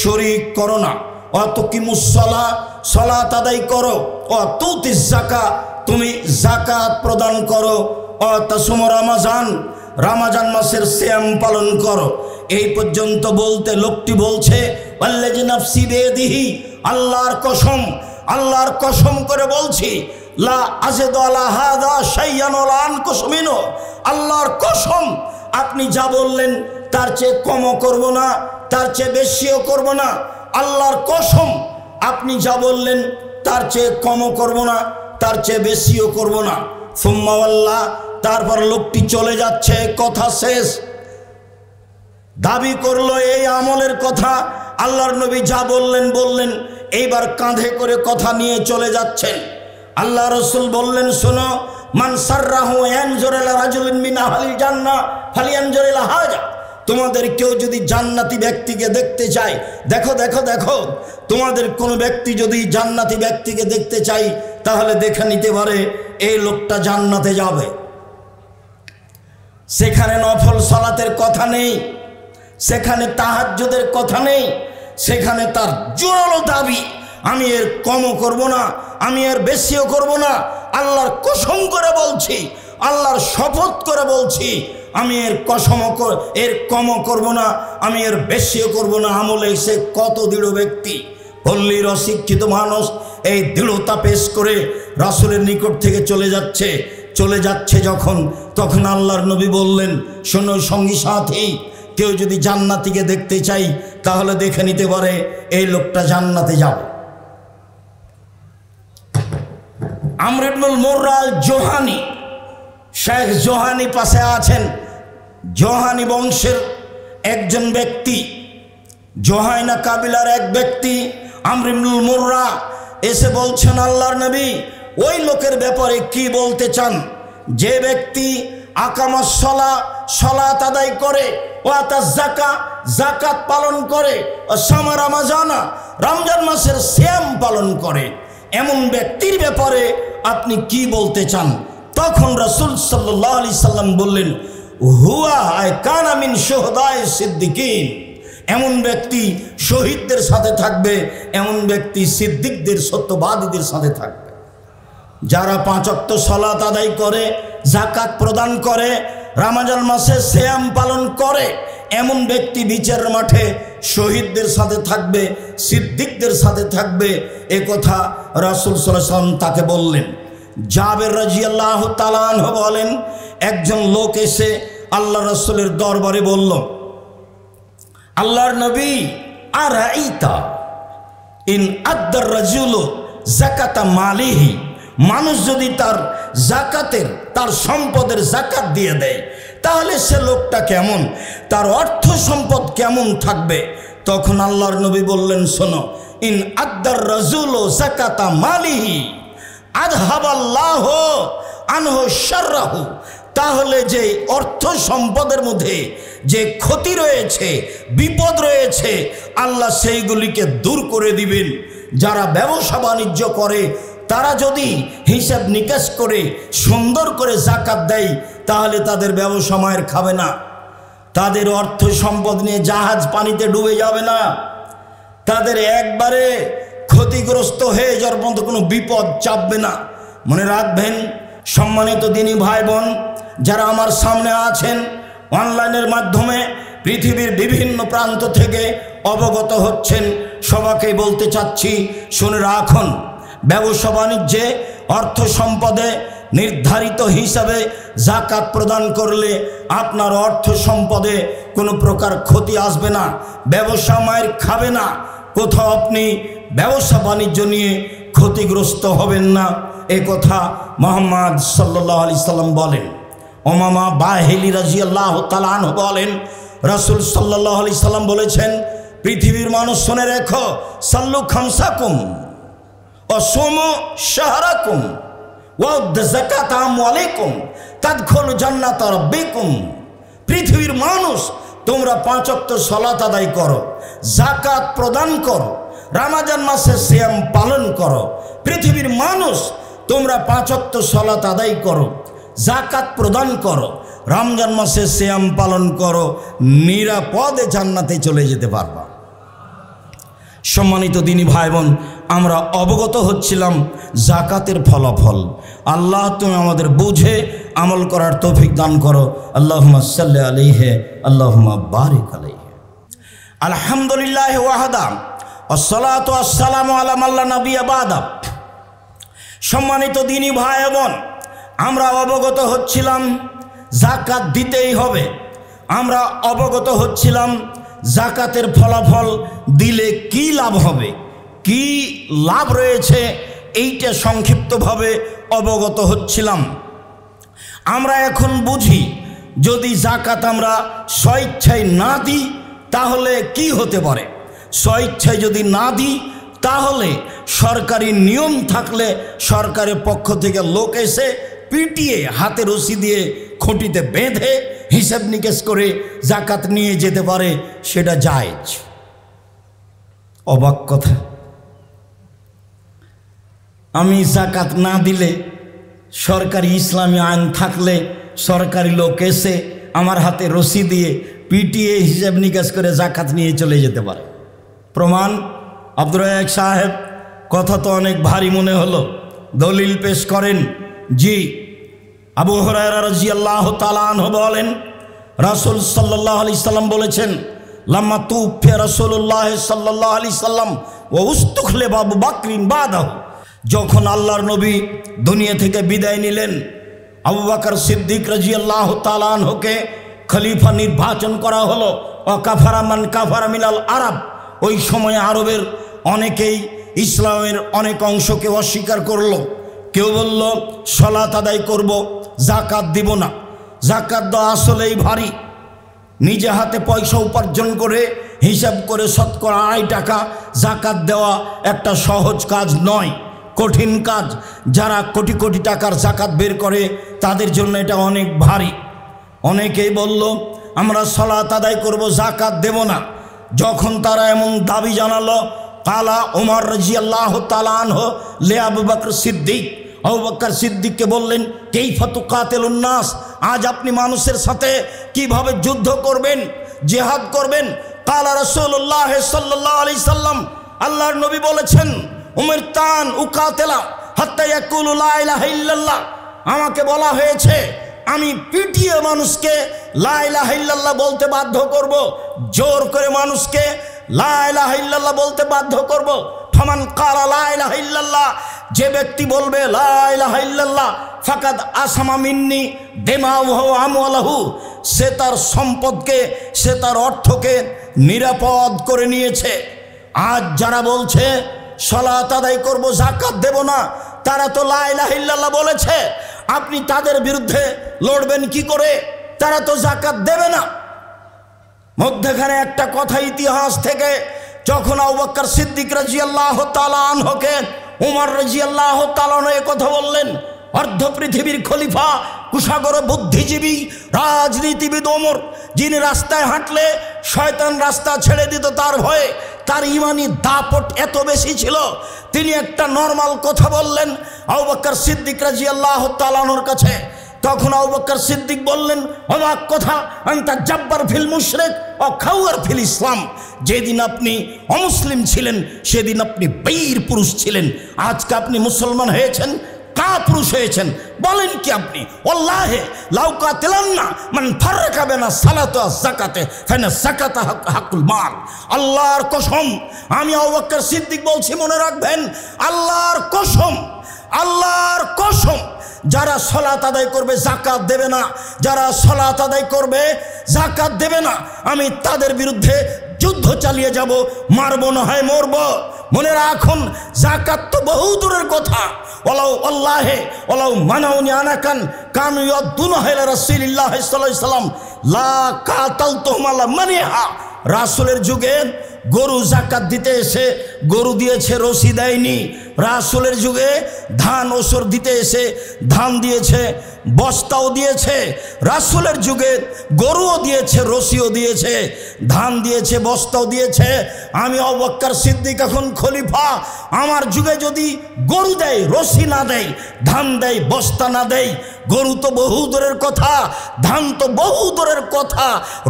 শরীক করো না। ওয়াতুকিমুস সালাহ, সালাত আদায় করো। ওয়াতুতিজ যাকাত, তুমি যাকাত প্রদান করো। ওয়াতাসুমু রমাজান, রমজান মাসের সিয়াম পালন করো। এই পর্যন্ত বলতে লোকটি বলছে, ওয়াল্লাযী নাফসি বিয়াদিহি, আল্লাহর কসম, আল্লাহর কসম করে বলছি, লা আযিদু আলা হাযা শাইয়ান ওয়ালা আনকুসু মিনহু, আল্লাহর কসম আপনি যা বললেন তার চেয়ে কমও করব না, তার চেয়ে বেশিও করব না। আল্লাহর কসম আপনি যা বললেন তার চেয়ে কমও করব না, তার চেয়ে বেশিও করব না। সুম্মা ওয়াল্লাহ, তারপর লোকটি চলে যাচ্ছে, কথা শেষ। দাবি করলো এই আমলের কথা, আল্লাহর নবী যা বললেন, এইবার কাঁধে করে কথা নিয়ে চলে যাচ্ছেন। আল্লাহ রাসূল বললেন, শোনো, মান সাররাহু ইয়ানজুর ইলা রাজুলিন মিন আহলিল জান্নাহ ফালিয়ানজুর ইলা হাযা, তোমাদের কেউ যদি জান্নাতি ব্যক্তিকে দেখতে চায়, দেখো দেখো দেখো, তোমাদের কোনো ব্যক্তি যদি জান্নাতি ব্যক্তিকে দেখতে চাই তাহলে দেখে নিতে পারে এই লোকটা জান্নাতে যাবে। সেখানে নফল সালাতের কথা নেই, সেখানে তাহাজ্জুদের কথা নেই, সেখানে তার জোরালো দাবি, আমি এর কমও করব না, আমি এর বেশিও করব না। আল্লাহর কসম করে বলছি, আল্লাহর শপথ করে বলছি, আমি এর এর কমও করব না, আমি এর বেশিও করব না। আমলে সে কত দৃঢ় ব্যক্তি! পল্লীর অশিক্ষিত মানুষ এই দৃঢ়তা পেশ করে রাসূলের নিকট থেকে চলে যাচ্ছে যখন, তখন আল্লাহর নবী বললেন, শোনো সঙ্গী সাথী, কেউ যদি জান্নাতীকে দেখতে চাই তাহলে দেখে নিতে পারে এই লোকটা জান্নাতে যাবে। আমর ইবনুল মুররা আল জোহানি, শেখ জোহানি পাশে আছেন, জোহানি বংশের একজন ব্যক্তি, জোহাইনা কাবিলার এক ব্যক্তি আমর ইবনুল মুররা এসে বলছেন, আল্লাহর নবী ওই লোকের ব্যাপারে কি বলতে চান যে ব্যক্তি আকামাস সালাত আদায় করে, ওয়াতাজ যাকাত পালন করে, সামা রমাজানা রমজান মাসের সিয়াম পালন করে, এমন ব্যক্তির ব্যাপারে আপনি কি বলতে চান? তখন রাসূল সাল্লাল্লাহু আলাইহি সাল্লাম বললেন, হুয়া কানা মিন শুহাদায়ে সিদ্দিকিন, এমন ব্যক্তি শহীদদের সাথে থাকবে, এমন ব্যক্তি সিদ্দিকদের সত্যবাদীদের সাথে থাকবে। যারা 5 ওয়াক্ত সালাত আদায় করে, যাকাত প্রদান করে, রমজান মাসে সিয়াম পালন করে, এমন ব্যক্তি বিচারের মাঠে শহীদদের সাথে থাকবে, সিদ্দিকদের সাথে থাকবে। এ কথা রাসূল সাল্লাল্লাহু আলাইহি ওয়াসাল্লাম তাকে বললেন। জাবের রাদিয়াল্লাহু তাআলা আনহু বলেন, একজন লোক এসে আল্লাহ রাসূলের দরবারে বলল, আল্লাহর নবী, আরাইতা ইন আদ্দার রাজুলু যাকাতা মালিহি, মানুষ যদি তার যাকাতের, তার সম্পদের যাকাত দিয়ে দেয় তাহলে সে লোকটা কেমন, তার অর্থ সম্পদ কেমন থাকবে? তখন আল্লাহর নবী বললেন, শোনো, ইন আদ্দার রাজুলু যাকাতা মালিহি আযহাবাল্লাহু আনহু শাররাহু, তাহলে যে অর্থ সম্পদের মধ্যে যে ক্ষতি রয়েছে, বিপদ রয়েছে, আল্লাহ সেইগুলিকে দূর করে দিবেন। যারা ব্যবসা বাণিজ্য করে তারা যদি হিসাব নিকাশ করে সুন্দর করে যাকাত দেয় তাহলে তাদের ব্যবসা মায়ের খাবে না, তাদের অর্থ সম্পদ নিয়ে জাহাজ পানিতে ডুবে যাবে না, তাদের একবারে ক্ষতিগ্রস্ত হয়ে যাওয়ার মতো কোনো বিপদ চাপবে না। মনে রাখবেন সম্মানিত দিনী ভাই বোন, যারা আমার সামনে আছেন, অনলাইনের মাধ্যমে পৃথিবীর বিভিন্ন প্রান্ত থেকে অবগত হচ্ছেন, সবাইকে বলতে চাচ্ছি, শুনে রাখুন, ব্যবসা বাণিজ্যে, অর্থ সম্পদে নির্ধারিত হিসাবে যাকাত প্রদান করলে আপনার অর্থ সম্পদে কোনো প্রকার ক্ষতি আসবে না, ব্যবসা মায়ের খাবে না, কোথাও আপনি ব্যবসা বাণিজ্য নিয়ে ক্ষতিগ্রস্ত হবেন না। এ কথা মুহাম্মদ সাল্লাল্লাহু আলাইহি সাল্লাম বলেন। উমামা বাহিলি রাদিয়াল্লাহু তাআলা আনহু বলেন, রাসূল সাল্লাল্লাহু আলাইহি সাল্লাম বলেছেন, পৃথিবীর মানুষ শুনে রেখো, সাল্লু খামসাকুম ওয়া সুমু শাহরাকুম ওয়া যাকাত আমওয়ালিকুম তাদখুলু জান্নাতা রাব্বিকুম। পৃথিবীর মানুষ, তোমরা 5 ওয়াক্ত সালাত আদায় করো, যাকাত প্রদান করো, রমজান মাসে সিয়াম পালন করো। পৃথিবীর মানুষ, তোমরা 5 ওয়াক্ত সালাত আদায় করো, যাকাত প্রদান করো, রমজান মাসে সিয়াম পালন করো, নিরাপদে জান্নাতে চলে যেতে পারবা। সম্মানিত দিনী ভাই বোন, আমরা অবগত হচ্ছিলাম যাকাতের ফলাফল। আল্লাহ তুমি আমাদের বুঝে আমল করার তৌফিক দান করো। আল্লাহুম্মা সাল্লি আলাইহি আল্লাহুম্মা বারিক আলাইহি। আলহামদুলিল্লাহ ওয়াহদা ওয়াসসালাতু ওয়াসসালামু আলা মান লা নাবিয়্যা বাদা। সম্মানিত দিনী ভাই বোন, আমরা অবগত হচ্ছিলাম যাকাত দিতেই হবে। আমরা অবগত হচ্ছিলাম যাকাতের ফলাফল দিলে কি লাভ হবে, কি লাভ রয়েছে, এইটা সংক্ষিপ্তভাবে অবগত হচ্ছিলাম। আমরা এখন বুঝি, যদি যাকাত আমরা স্বেচ্ছায় না দিই তাহলে কি হতে পারে। স্বেচ্ছায় যদি না দিই তাহলে সরকারি নিয়ম থাকলে সরকারের পক্ষ থেকে লোক এসে পিটিয়ে হাতে রশি দিয়ে খুঁটিতে বেঁধে হিসাব নিকেশ করে যাকাত নিয়ে যেতে পারে, সেটা জায়েজ। অবাক কথা, আমি যাকাত না দিলে সরকারি ইসলামী আইন থাকলে সরকারি লোক এসে আমার হাতে রশি দিয়ে পিটিয়ে হিসাব নিকাশ করে যাকাত নিয়ে চলে যেতে পারে। প্রমাণ আব্দুর রাজ্জাক সাহেব, কথা তো অনেক ভারী মনে হলো, দলিল পেশ করেন। জি, আবু হুরায়রা রাদিয়াল্লাহু তাআলা আনহু বলেন, রাসূল সাল্লাল্লাহু আলাইহি সাল্লাম বলেছেন, লাম্মা তুফিয়া রাসূলুল্লাহ সাল্লাল্লাহু আলাইহি সাল্লাম ওয়া উস্তুখলিফা আবু বকরিন বাদাহু। যখন আল্লাহর নবী দুনিয়া থেকে বিদায় নিলেন, আবু বকর সিদ্দিক রাদিয়াল্লাহু তাআলা আনহুকে খলিফা নির্বাচন করা হলো। ওয়াকাফারা মান কাফারা মিনাল আরব। ওই সময় আরবের অনেকেই ইসলামের অনেক অংশকে অস্বীকার করলো। কেউ বলল সালাত আদায় করব, যাকাত দিব না। যাকাত দেওয়া আসলেই ভারী। নিজে হাতে পয়সা উপার্জন করে হিসাব করে শতকরা 2.5 টাকা যাকাত দেওয়া একটা সহজ কাজ নয়, কঠিন কাজ। যারা কোটি কোটি টাকার যাকাত বের করে তাদের জন্য এটা অনেক ভারী। অনেকেই বলল আমরা সালাত আদায় করব, যাকাত দেব না। যখন তারা এমন দাবি জানালো, কালা ওমর রাদিয়াল্লাহু তাআলা আনহু লে আবু বকর সিদ্দিক। আবু বকর সিদ্দিককে বললেন, কাইফা তুকাতিলুন নাস, আজ আপনি মানুষের সাথে কিভাবে যুদ্ধ করবেন, জিহাদ করবেন। কালা রাসূলুল্লাহ সাল্লাল্লাহু আলাইহি সাল্লাম, আল্লাহর নবী বলেছেন, উমিরতান উকাতিলা হাত্তা ইয়াকুলু লা ইলাহা ইল্লাল্লাহ। আমাকে বলা হয়েছে আমি পিটিয়ে মানুষকে লা ইলাহা ইল্লাল্লাহ বলতে বাধ্য করব, জোর করে মানুষকে লা ইলাহা ইল্লাল্লাহ বলতে বাধ্য করব। ফামান ক্বালা লা ইলাহা ইল্লাল্লাহ, যে ব্যক্তি বলবে লা ইলাহা ইল্লাল্লাহ, ফাকাদ আসামা মিন্নি দিমাউহু ওয়া আমওয়ালুহু, সে তার সম্পদকে, সে তার অর্থকে নিরাপদ করে নিয়েছে। আজ যারা বলছে সালাত আদায় করব, যাকাত দেব না, তারা তো লা ইলাহা ইল্লাল্লাহ বলেছে। আপনি তাদের বিরুদ্ধে লড়বেন কি করে? তারা তো যাকাত দেবে না। মধ্যখানে একটা কথা ইতিহাস থেকে, যখন আবু বকর সিদ্দিক রাদিয়াল্লাহু তাআলা আনহুকে উমর রাদিয়াল্লাহু তাআলা আনহু কথা বললেন, অর্ধ পৃথিবীর খলিফা, কুশাগর বুদ্ধিজীবী, রাজনীতিবিদ ওমর, যিনি রাস্তায় হাঁটলে শয়তান রাস্তা ছেড়ে দিত তার ভয়ে, তার ইমানি দাপট এত বেশি ছিল, তিনি একটা নরমাল কথা বললেন আবু বকর সিদ্দিক রাদিয়াল্লাহু তাআলা আনহুর কাছে। তখন আবু বকর সিদ্দিক বললেন, অবাক কথা, আনতা জাব্বার ফিল মুশরিক ও খাওয়ার ফিল ইসলাম। যেদিন আপনি অমুসলিম ছিলেন সেদিন আপনি বীর পুরুষ ছিলেন, আজকে আপনি মুসলমান হয়েছেন, কাপুরুষ হয়েছেন। বলেন কি আপনি? ওয়াল্লাহি লাউ কাতিলান্না মান ফাররাকা বাইনা সালাতি ওয়াজ যাকাতে ফাইনা যাকাতা হাকুল মাল। আল্লাহর কসম, আমি আবু বকর সিদ্দিক বলছি, মনে রাখবেন, আল্লাহর কসম, আল্লাহর কসম, যারা সালাত আদায় করবে জাকাত দেবে না, যারা সালাত আদায় করবে জাকাত দেবে না, আমি তাদের বিরুদ্ধে যুদ্ধ চালিয়ে যাব, মারবো না হয় মরব। মনে রাখুন, জাকাত তো বহু দূরের কথা। ওলাউ আল্লাহে ওলাউ মানাউনি আনাকান কানু ইয়াদুনা ইলা রাসূলিল্লাহ সাল্লাল্লাহু আলাইহি সাল্লাম লা কাতালতুহুম আলা মানিহা। রাসূলের যুগে গরু জাকাত দিতে এসে গরু দিয়েছে, রশি দেয়নি। রাসূলের যুগে ধান ওসর দিতে এসে ধান দিয়েছে, বস্তাও দিয়েছে। রাসূলের যুগে গরুও দিয়েছে, রশিও দিয়েছে, ধান দিয়েছে, বস্তাও দিয়েছে। আমি আবু বকর সিদ্দিক এখন খলিফা, আমার যুগে যদি গরু দেয়, রশি না দেয়, ধান দেয়, বস্তা না দেয়, গরু তো বহু দূরের কথা, ধান তো বহু দূরের কথা,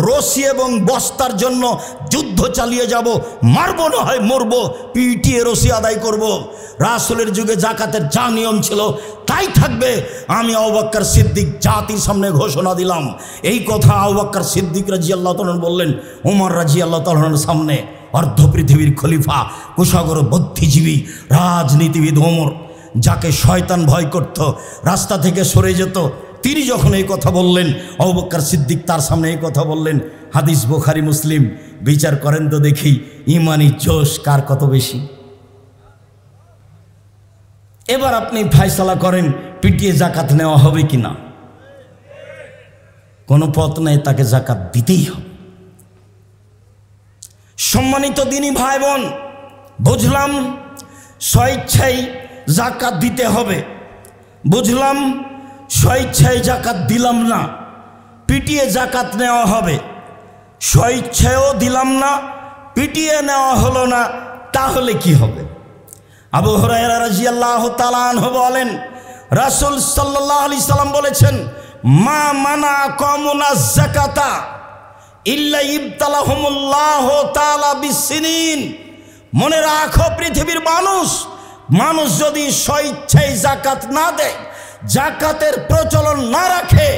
রশি এবং বস্তার জন্য যুদ্ধ চালিয়ে যাব, মারবো না হয় মরবো, পিটিয়ে রশি আদায় করব। রাসূলের যুগে জাকাতের যা নিয়ম ছিল তাই থাকবে। আমি আবু বকর সিদ্দিক জাতির সামনে ঘোষণা দিলাম। এই কথা আবু বকর সিদ্দিক রাদিয়াল্লাহু তাআলা বললেন ওমর রাদিয়াল্লাহু তাআলার সামনে। অর্ধ পৃথিবীর খলিফা, কুশাগর বুদ্ধিজীবী, রাজনীতিবিদ ওমর, যাকে শয়তান ভয় করত, রাস্তা থেকে সরে যেত, তিনি যখন এই কথা বললেন, আবু বকর সিদ্দিক তার সামনে এই কথা বললেন। হাদিস বুখারী মুসলিম। বিচার করেন তো দেখি ইমানি জোশ কার কত বেশি। এবার আপনি ফয়সালা করেন পিটিয়ে জাকাত নেওয়া হবে কিনা। কোনো পথ নেই, তাকে জাকাত দিতেই হবে। সম্মানিত দিনী ভাই বোন, বুঝলাম স্বেচ্ছায় জাকাত দিতে হবে, বুঝলাম স্বেচ্ছায় জাকাত দিলাম না, পিটিয়ে জাকাত নেওয়া হবে। স্বেচ্ছায়ও দিলাম না, পিটিয়ে নেওয়া হলো না, তাহলে কি হবে? আবু হুরায়রা রাদিয়াল্লাহু তাআলা আনহু বলেন, রাসূল সাল্লাল্লাহু আলাইহি সাল্লাম বলেছেন, মা মানা কওমুনা যাকাতা ইল্লা ইবতালাহুমুল্লাহু তাআলা বিসসিনিন। মনে রাখো পৃথিবীর মানুষ যদি স্বেচ্ছায় জাকাত না দেয়, জাকাতের প্রচলন না রাখে,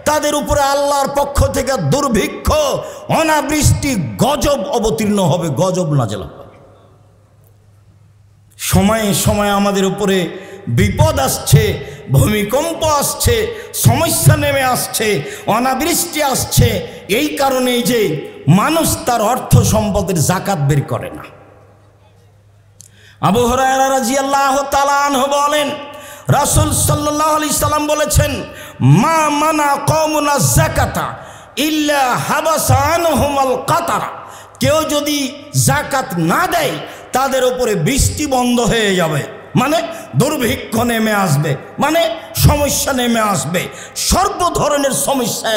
তাদের উপরে আল্লাহর পক্ষ থেকে দুর্ভিক্ষ, অনাবৃষ্টি, গজব অবতীর্ণ হবে, গজব নাযিল হবে। সময়ে সময়ে আমাদের উপরে বিপদ আসছে, ভূমিকম্প আসছে, সমস্যা নেমে আসছে, অনাবৃষ্টি আসছে। এই কারণেই যে মানুষ তার অর্থ সম্পদের জাকাত বের করে না। আবু হুরায়রা রাদিয়াল্লাহু তাআলা আনহু বলেন, রাসূল সাল্লাল্লাহু আলাইহি সাল্লাম বলেছেন, মা মানা কওমুনা যাকাতা ইল্লা হাবাসা আনহুমুল কাতারা। কেউ যদি জাকাত না দেয়, তাদের উপরে বৃষ্টি বন্ধ হয়ে যাবে, মানে দুর্ভিক্ষ নেমে আসবে, মানে সমস্যা নেমে আসবে। সর্ব ধরনের সমস্যা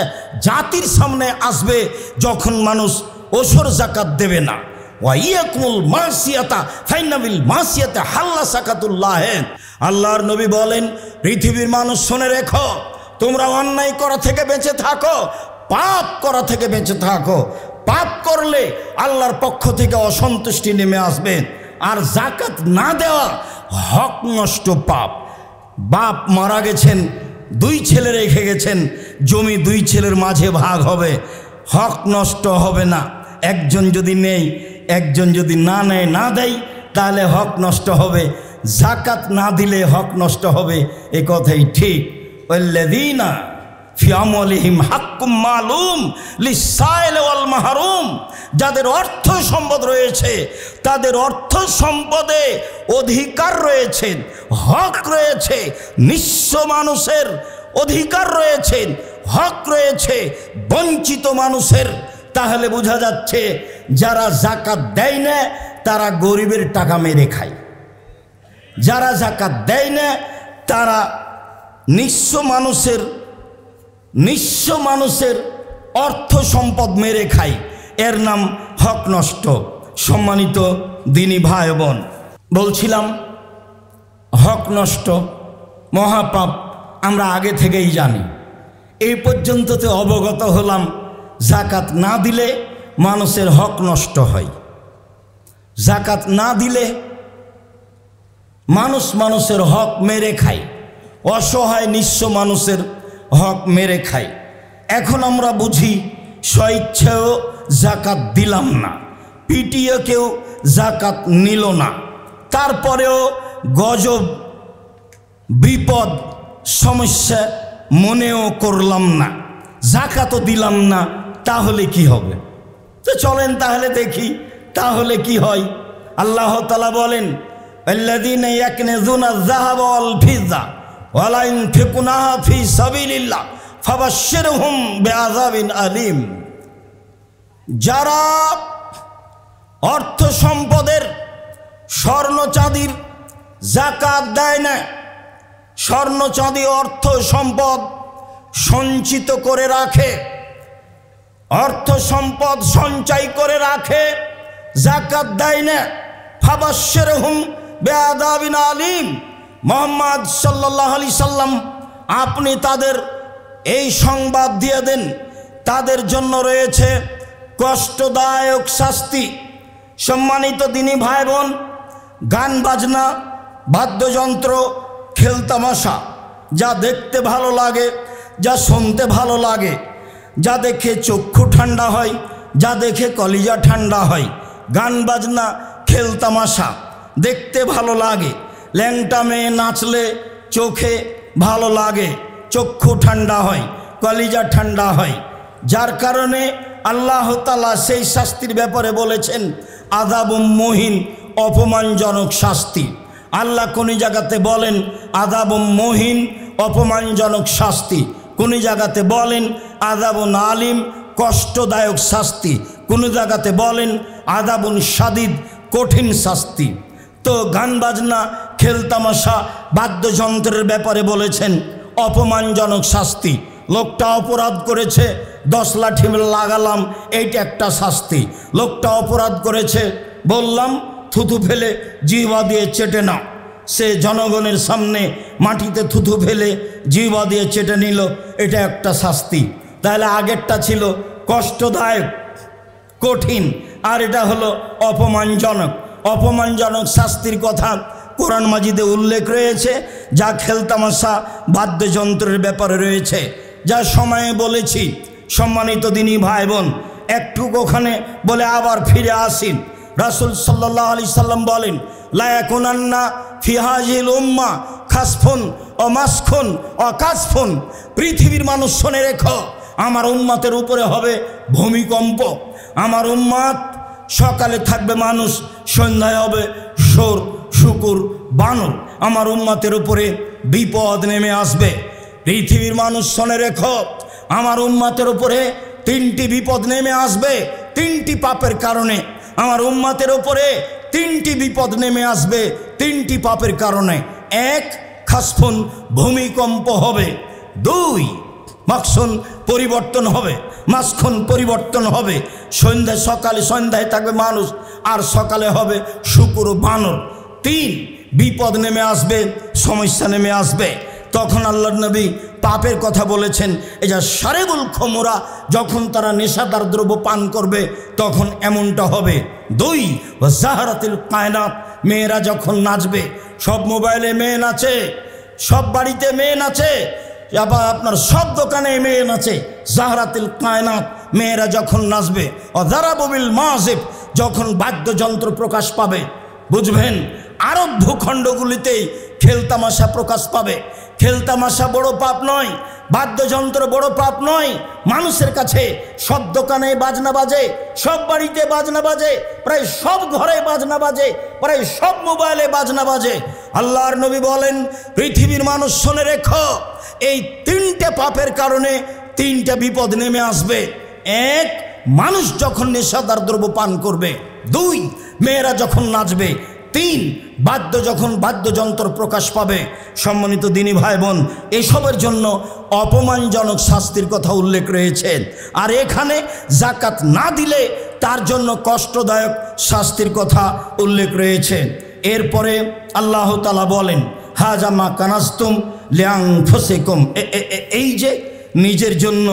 জাতির সামনে আসবে যখন মানুষ ওসর জাকাত দেবে না। ওয়াইয়াকুল মাসিয়াতা ফাইনাবিল মাসিয়াতা হাল্লা সাকাতুল্লাহ। আল্লাহর নবী বলেন, পৃথিবীর মানুষ শুনে রেখো, তোমরা অন্যায় করা থেকে বেঁচে থাকো, পাপ করা থেকে বেঁচে থাকো। পাপ করলে আল্লাহর পক্ষ থেকে অসন্তুষ্টি নেমে আসবে। আর জাকাত না দেওয়া হক নষ্ট পাপ। বাপ মারা গেছেন, 2 ছেলে রেখে গেছেন, জমি 2 ছেলের মাঝে ভাগ হবে, হক নষ্ট হবে না। একজন যদি নেই, একজন যদি না নেয়, না দেয়, তাহলে হক নষ্ট হবে। জাকাত না দিলে হক নষ্ট হবে, এ কথাই ঠিক। ওয়াল্লাযীনা ফি আমওয়ালিহিম হাক্কুম মালুম লিসাইল ওয়াল মাহরুম। যাদের অর্থ সম্পদ রয়েছে, তাদের অর্থ সম্পদে অধিকার রয়েছে, হক রয়েছে। নিঃস্ব মানুষের অধিকার রয়েছে, হক রয়েছে, বঞ্চিত মানুষের। তাহলে বোঝা যাচ্ছে যারা জাকাত দেয় না তারা গরিবের টাকা মেরে খায়, যারা জাকাত দেয় না তারা নিঃস্ব মানুষের অর্থ সম্পদ মেরে খায়। এর নাম হক নষ্ট। সম্মানিত দিনী ভাই বোন, বলছিলাম হক নষ্ট মহাপাপ আমরা আগে থেকেই জানি। এই পর্যন্ত তো অবগত হলাম জাকাত না দিলে মানুষের হক নষ্ট হয়। জাকাত না দিলে মানুষের হক মেরে খায়, অসহায় নিঃস্ব মানুষের হক মেরে খায়। এখন আমরা বুঝি স্বেচ্ছায়ও জাকাত দিলাম না, পিটিয়ে কেউ জাকাত নিল না, তারপরেও গজব, বিপদ, সমস্যা মনেও করলাম না, যাকাতও দিলাম না, তাহলে কি হবে? তো চলেন তাহলে দেখি তাহলে কি হয়। আল্লাহ তাআলা বলেন, আল্লাযীনা ইয়াকনিজুনা আয-যাহাবা ওয়াল ফিদ্দা ওয়া লা ইউনফিকুনাহা ফী সাবিলিল্লাহ ফাবাশশিরহুম বিআযাবিন আলীম। যারা অর্থ সম্পদের স্বর্ণ চাঁদির যাকাত দেয় না, স্বর্ণ চাঁদি অর্থ সম্পদ সঞ্চিত করে রাখে, অর্থ সম্পদ সঞ্চয় করে রাখে, যাকাত দেয় না, ফাবাশশিরহুম বিআযাবিন আলীম। মুহাম্মদ সাল্লাল্লাহু আলাইহি সাল্লাম আপনি তাদের এই সংবাদ দিয়ে দেন, তাদের জন্য রয়েছে কষ্টদায়ক শাস্তি। সম্মানিত দিনী ভাই বোন, গান বাজনা, বাদ্যযন্ত্র, খেলতামাশা যা দেখতে ভালো লাগে, যা শুনতে ভালো লাগে, যা দেখে চক্ষু ঠান্ডা হয়, যা দেখে কলিজা ঠান্ডা হয়, গান বাজনা খেলতামাশা দেখতে ভালো লাগে, ল্যাংটা মেয়ে নাচলে চোখে ভালো লাগে, চক্ষু ঠান্ডা হয়, কলিজা ঠান্ডা হয়, যার কারণে আল্লাহ তাআলা সেই শাস্তির ব্যাপারে বলেছেন আযাবুম মুহিন, অপমানজনক শাস্তি। আল্লাহ কোন জায়গাতে বলেন আযাবুম মুহিন, অপমানজনক শাস্তি, কোন জায়গাতে বলেন আযাবুন আলিম, কষ্টদায়ক শাস্তি, কোন জায়গাতে বলেন আযাবুন শাদীদ, কঠিন শাস্তি। তো গান বাজনা খেলতামাশা বাদ্যযন্ত্রের ব্যাপারে বলেছেন অপমানজনক শাস্তি। লোকটা অপরাধ করেছে, 10 লাঠি লাগালাম, এইটা একটা শাস্তি। লোকটা অপরাধ করেছে, বললাম থুথু ফেলে জিহ্বা দিয়ে চেটে নাও, সে জনগণের সামনে মাটিতে থুথু ফেলে জিহ্বা দিয়ে চেটে নিল, এটা একটা শাস্তি। তাহলে আগেরটা ছিল কষ্টদায়ক কঠিন, আর এটা হলো অপমানজনক। অপমানজনক শাস্তির কথা কোরআন মাজিদে উল্লেখ রয়েছে, যা খেলতামাশা বাদ্যযন্ত্রের ব্যাপারে রয়েছে, যা সময়ে বলেছি। সম্মানিত দিনী ভাই বোন, একটু ওখানে বলে আবার ফিরে আসিন। রাসূল সাল্লাল্লাহু আলাইহি সাল্লাম বলেন, লা ইয়াকুনান্না ফি হাযিহিল উম্মাহ খাসফুন ওয়া মাসখুন ওয়া কাসফুন। পৃথিবীর মানুষ শুনে রেখো, আমার উম্মতের উপরে হবে ভূমিকম্প। আমার উম্মত সকালে থাকবে মানুষ, সন্ধ্যায় হবে সোর শুকুর বানর। আমার উম্মতের উপরে বিপদ নেমে আসবে। পৃথিবীর মানুষ শুনে রেখো, আমার উম্মতের উপরে 3টি বিপদ নেমে আসবে, 3টি পাপের কারণে। আমার উম্মতের উপরে 3টি বিপদ নেমে আসবে, 3টি পাপের কারণে। 1, খাসফুন, ভূমিকম্প হবে। 2, মাখসুন, পরিবর্তন হবে, মাসখুন, পরিবর্তন হবে। সকালে সন্ধ্যায় থাকবে মানুষ, আর সকালে হবে শুকুর বানর। 3, বিপদ নেমে আসবে, সমস্যা নেমে আসবে। তখন আল্লাহর নবী পাপের কথা বলেছেন, এই যা শারিবুল খমরা, যখন তারা নেশাদার দ্রব্য পান করবে তখন এমনটা হবে। 2, জাহরাতিল কায়নাত, মেয়েরা যখন নাচবে। সব মোবাইলে মেয়ে নাচে, সব বাড়িতে মেয়ে নাচে, আবার আপনার সব দোকানে মেয়ে নাচে। জাহরাতিল কায়নাত, মেয়েরা যখন নাচবে। অযারাবু বিল মাযিব, যখন বাদ্যযন্ত্র প্রকাশ পাবে। বুঝবেন, আরব ভূখণ্ডগুলিতেই খেলতামাশা প্রকাশ পাবে। খেলতামাশা বড় পাপ নয়, বাদ্যযন্ত্র বড় পাপ নয়। মানুষের কাছে সব দোকানে বাজনা বাজে, সব বাড়িতে বাজনা বাজে, প্রায় সব ঘরে বাজনা বাজে, প্রায় সব মোবাইলে বাজনা বাজে। আল্লাহর নবী বলেন, পৃথিবীর মানুষ শুনে রেখো, এই 3টে পাপের কারণে 3টা বিপদ নেমে আসবে। 1, মানুষ যখন নেশাদার দ্রব্য পান করবে। 2, মেয়েরা যখন নাচবে। 3, বাদ্যযন্ত্র প্রকাশ পাবে। সম্মানিত দিনী ভাই বোন, এসবের জন্য অপমানজনক শাস্তির কথা উল্লেখ রয়েছে। আর এখানে যাকাত না দিলে তার জন্য কষ্টদায়ক শাস্তির কথা উল্লেখ রয়েছে। এরপরে আল্লাহ তাআলা বলেন, হাযা মা কানাজতুম লিআনফুসিকুম, এই যে নিজের জন্য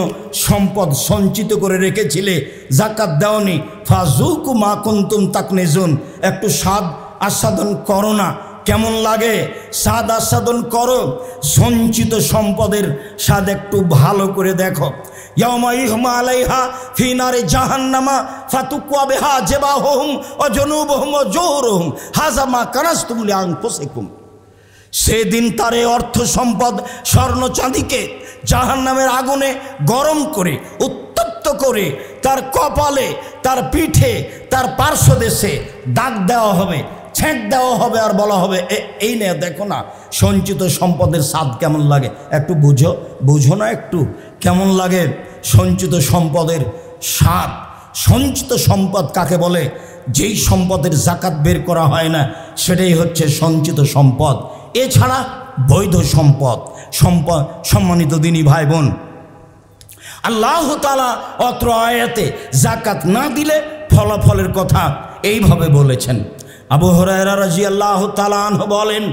সম্পদ সঞ্চিত করে রেখেছিলে, যাকাত দাওনি, ফাযুকু মা কুনতুম তাকনিজুন, একটু স্বাদ আস্বাদন করো না। কেমন লাগে? স্বাদ আস্বাদন করো, সঞ্চিত সম্পদের স্বাদ একটু ভালো করে দেখো। ইয়াউমা ইহমা আলাইহা ফি নারে জাহান্নামা ফাতুকুয়া বিহা জিবাহুম ওয়া জুনুবুহুম ওয়া জুহুরুহুম হাযা মা কানাজতুম লিআনফুসিকুম। সেদিন তার এই অর্থ সম্পদ স্বর্ণ চাঁদিকে জাহান্নামের আগুনে গরম করে উত্তপ্ত করে তার কপালে, তার পিঠে, তার পার্শ্বদেশে দাগ দেওয়া হবে, ছেঁক দেওয়া হবে, আর বলা হবে এই নে দেখো না সঞ্চিত সম্পদের স্বাদ কেমন লাগে, একটু বুঝো না একটু কেমন লাগে সঞ্চিত সম্পদের স্বাদ। সঞ্চিত সম্পদ কাকে বলে? যেই সম্পদের জাকাত বের করা হয় না সেটাই হচ্ছে সঞ্চিত সম্পদ। এছাড়া বৈধ সম্পদ। সম্মানিত দিনী ভাই বোন, আল্লাহ তাআলা অত্র আয়াতে জাকাত না দিলে ফলাফলের কথা এইভাবে বলেছেন। আবু হুরায়রা রাদিয়াল্লাহু তাআলা আনহু বলেন,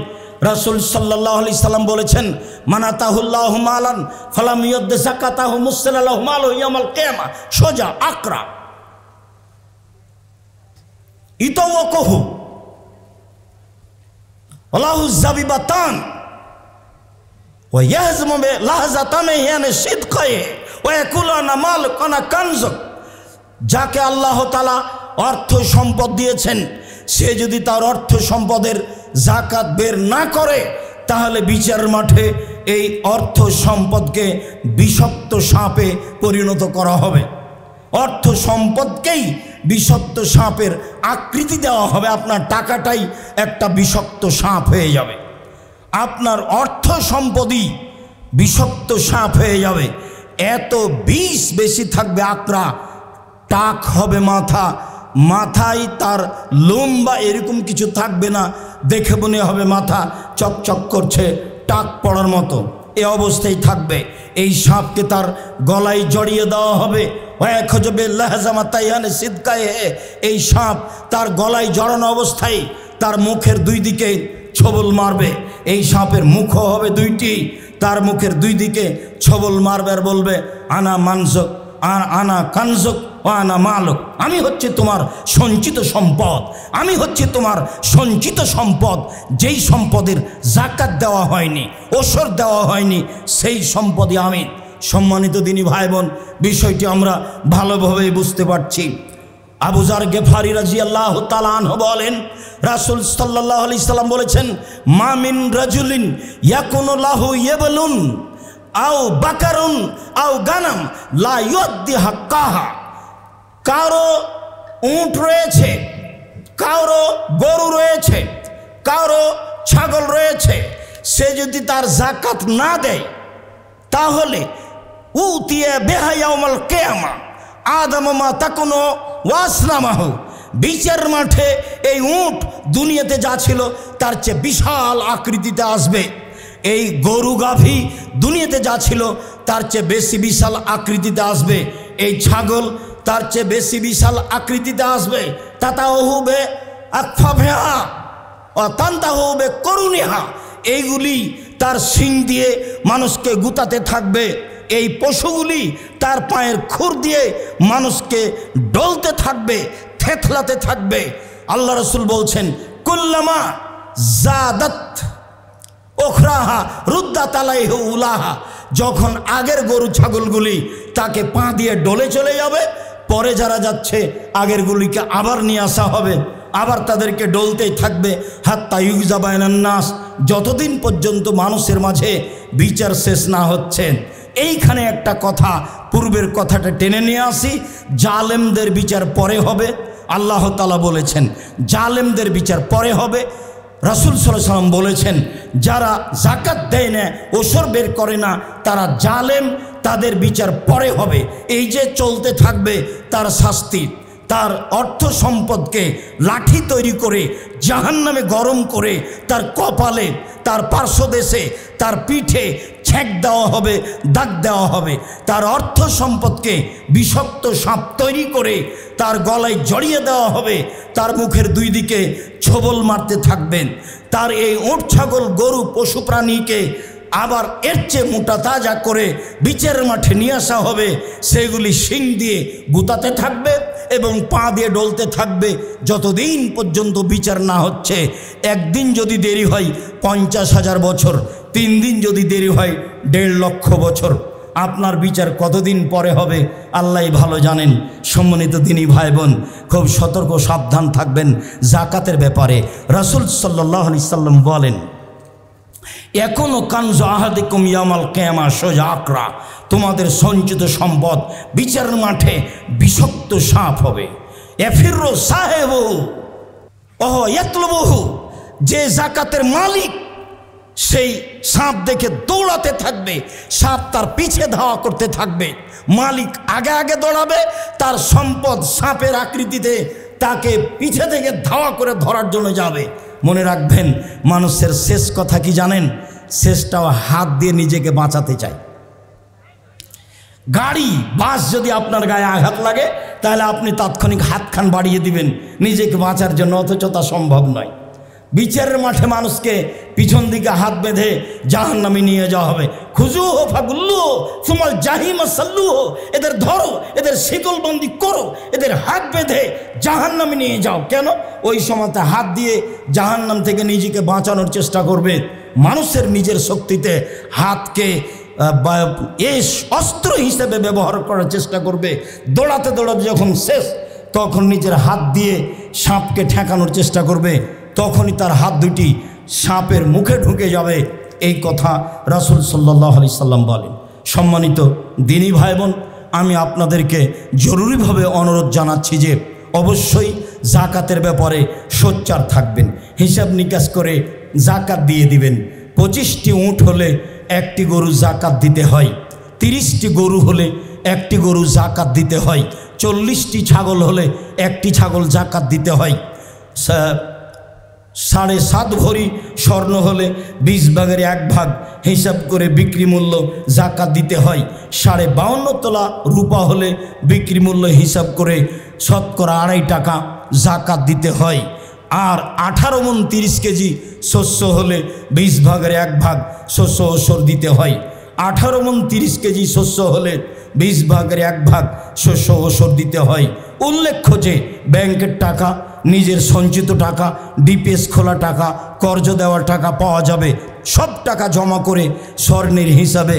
রাসূল সাল্লাল্লাহু আলাইহি সাল্লাম বলেছেন, মানাতাহুল্লাহু মালান ফালাম ইউদ্দি যাকাতাহু মুসলালাহু মালু ইয়াউমাল কিয়ামা সোজা আকরা ইতাওয়াকুহু আল্লাহু যাবিবাতান ওয়া ইয়াহজমু লাহজাতান ইয়ানে সিদকায়ে ওয়া ইয়াকুলুনা মালকানা কানজুক। যাকে আল্লাহ তাআলা অর্থ সম্পদ দিয়েছেন সে যদি তার অর্থ সম্পদের জাকাত বের না করে তাহলে বিচার মাঠে এই অর্থ সম্পদকে বিষাক্ত সাপে পরিণত করা হবে। অর্থ সম্পদকেই বিষাক্ত সাপের আকৃতি দেওয়া হবে। আপনার টাকাটাই একটা বিষাক্ত সাপ হয়ে যাবে, আপনার অর্থ সম্পদই বিষাক্ত সাপ হয়ে যাবে। এত বিষ বেশি থাকবে, আকরা টাক হবে মাথা, মাথায় তার লোম বা এরকম কিছু থাকবে না, দেখে মনে হবে মাথা চকচক করছে, টাক পড়ার মতো এ অবস্থায় থাকবে। এই সাপকে তার গলায় জড়িয়ে দেওয়া হবে। এই সাপ তার গলায় জড়ানো অবস্থায় তার মুখের দুই দিকে ছবল মারবে। এই সাপের মুখও হবে দুইটি, তার মুখের দুই দিকে ছবল মারবে আর বলবে আনা মানজক আনা কানজক ও আনা মালক, আমি হচ্ছে তোমার সঞ্চিত সম্পদ, আমি হচ্ছে তোমার সঞ্চিত সম্পদ। যেই সম্পদের জাকাত দেওয়া হয়নি, ওসর দেওয়া হয়নি, সেই সম্পদই আমি। সম্মানিত দিনী ভাই বোন, বিষয়টি আমরা ভালোভাবে বুঝতে পারছি। আবু যার গেফারি রাদিয়াল্লাহু তাআলা আনহু বলেন, রাসূল সাল্লাল্লাহু আলাইহি সাল্লাম বলেছেন, মা মিন রাজুলিন ইয়াকুনু লাহু ইয়াবলুন আও বাকারুন আও গানাম লা ইউদ্দি হাক্কাহা। কারো উট রয়েছে, কারো গরু রয়েছে, কারো ছাগল রয়েছে, সে যদি তার জাকাত না দেয় তাহলে উতিয়া বিহা ইয়াউমাল কিয়ামা আদামু মা তাকুনু ওয়াসনামাহু। বিচার মাঠে এই উট দুনিয়াতে যা ছিল তার চেয়ে বিশাল আকৃতিতে আসবে। এই গরু গাভী দুনিয়াতে যা ছিল তার চেয়ে বেশি বিশাল আকৃতিতে আসবে। এই ছাগল তার চেয়ে বেশি বিশাল আকৃতিতে আসবে। তাতাহুবে আকফাফিহা ও তানতাহুবে করুনিহা। এইগুলি তার শিং দিয়ে মানুষকে গুতাতে থাকবে। এই পশুগুলি তার পায়ের খুর দিয়ে মানুষকে ডলতে থাকবে, থেতলাতে থাকবে। আল্লাহ রাসূল বলছেন, কুল্লামা জাদাত ওখরাহা রুদ্দাত আলাইহি উলাহা। যখন আগের গরু ছাগলগুলি তাকে পা দিয়ে ডলে চলে যাবে, পরে যারা যাচ্ছে আগের গুলিকে আবার নিয়ে আসা হবে, আবার তাদেরকে ডলতেই থাকবে। হাত্তা ইউজা বাইনান নাস, যতদিন পর্যন্ত মানুষের মাঝে বিচার শেষ না হচ্ছে। এইখানে একটা কথা, পূর্বের কথাটা টেনে নিয়ে আসি। জালেমদের বিচার পরে হবে, আল্লাহ তাআলা বলেছেন জালেমদের বিচার পরে হবে। রাসূল সাল্লাল্লাহু আলাইহি ওয়াসাল্লাম বলেছেন যারা জাকাত দেয় না, ওসর বের করে না, তারা জালেম, তাদের বিচার পরে হবে। এই যে চলতে থাকবে তার শাস্তি, তার অর্থ সম্পদকে লাঠি তৈরি করে জাহান্নামে গরম করে তার কপালে, তার পার্শ্বদেশে, তার পিঠে ছেঁক দেওয়া হবে, দাগ দেওয়া হবে। তার অর্থ সম্পদকে বিষাক্ত সাপ তৈরি করে তার গলায় জড়িয়ে দেওয়া হবে, তার মুখের দুই দিকে ছোবল মারতে থাকবেন। তার এই উট ছাগল গরু পশু প্রাণীকে আবার এর চেয়ে মোটা তাজা করে বিচারের মাঠে নিয়ে আসা হবে। সেগুলি শিং দিয়ে গুতাতে থাকবে এবং পা দিয়ে ডলতে থাকবে যতদিন পর্যন্ত বিচার না হচ্ছে। একদিন যদি দেরি হয় 50,000 বছর, 3 দিন যদি দেরি হয় 1.5 লক্ষ বছর। আপনার বিচার কতদিন পরে হবে আল্লাহ ভালো জানেন। সম্মানিত দিনী ভাই বোন, খুব সতর্ক সাবধান থাকবেন জাকাতের ব্যাপারে। রাসূল সাল্লাল্লাহু আলাইহি সাল্লাম বলেন, এখনো কানজু আহাদিকুম ইয়ামাল কিয়ামা সোজা আকরা, তোমাদের সঞ্চিত সম্পদ বিচারের মাঠে বিষাক্ত সাপ হবে। এফিরু সাহেবু ওহ ইয়াতলুবুহু, যে জাকাতের মালিক সেই সাপ দেখে দৌড়াতে থাকবে, সাপ তার পিছে ধাওয়া করতে থাকবে, মালিক আগে আগে দৌড়াবে, তার সম্পদ সাপের আকৃতিতে তাকে পিছে থেকে ধাওয়া করে ধরার জন্য যাবে। মনে রাখবেন, মানুষের শেষ কথা কি জানেন? শেষটাও হাত দিয়ে নিজেকে বাঁচাতে চায়। গাড়ি বাস যদি আপনার গায়ে আঘাত লাগে তাহলে আপনি তাৎক্ষণিক হাতখান বাড়িয়ে দিবেন নিজেকে বাঁচার জন্য, অথচ তা সম্ভব নয়। বিচারের মাঠে মানুষকে পিছন দিকে হাত বেঁধে জাহান্নামে নিয়ে যাওয়া হবে। খুজুহু ফাগুল্লুহু সুমাল জাহিমা সাল্লুহু, এদের ধরো, এদের শিকলবন্দি করো, এদের হাত বেঁধে জাহান্নামে নিয়ে যাও। কেন? ওই সময়তে হাত দিয়ে জাহান্নাম থেকে নিজেকে বাঁচানোর চেষ্টা করবে। মানুষের নিজের শক্তিতে হাতকে অস্ত্র হিসেবে ব্যবহার করার চেষ্টা করবে। দৌড়াতে দৌড়াতে যখন শেষ, তখন নিজের হাত দিয়ে সাপকে ঠেকানোর চেষ্টা করবে, তখনই তার হাত দুটি সাপের মুখে ঢুকে যাবে। এই কথা রাসূল সাল্লাল্লাহু আলাইহি সাল্লাম বলেন। সম্মানিত দিনী ভাই বোন, আমি আপনাদেরকে জরুরিভাবে অনুরোধ জানাচ্ছি যে অবশ্যই জাকাতের ব্যাপারে সোচ্চার থাকবেন, হিসাব নিকাশ করে জাকাত দিয়ে দিবেন। 25টি উট হলে একটি গরু জাকাত দিতে হয়, 30টি গরু হলে একটি গরু জাকাত দিতে হয়, 40টি ছাগল হলে একটি ছাগল জাকাত দিতে হয়, 7.5 ভরি স্বর্ণ হলে 20 ভাগের 1 ভাগ হিসাব করে বিক্রি মূল্য জাকাত দিতে হয়, 52.5 তোলা রূপা হলে বিক্রি মূল্য হিসাব করে শতকরা 2.5 টাকা জাকাত দিতে হয়। আর 18 মণ 30 কেজি শস্য হলে 20 ভাগের 1 ভাগ শস্য ওসর দিতে হয়। 18 মণ 30 কেজি শস্য হলে 20 ভাগের 1 ভাগ শস্য ওসর দিতে হয়। উল্লেখ্য যে ব্যাংকের টাকা, নিজের সঞ্চিত টাকা, ডিপিএস খোলা টাকা, কর্জ দেওয়ার টাকা পাওয়া যাবে। সব টাকা জমা করে স্বর্ণের হিসাবে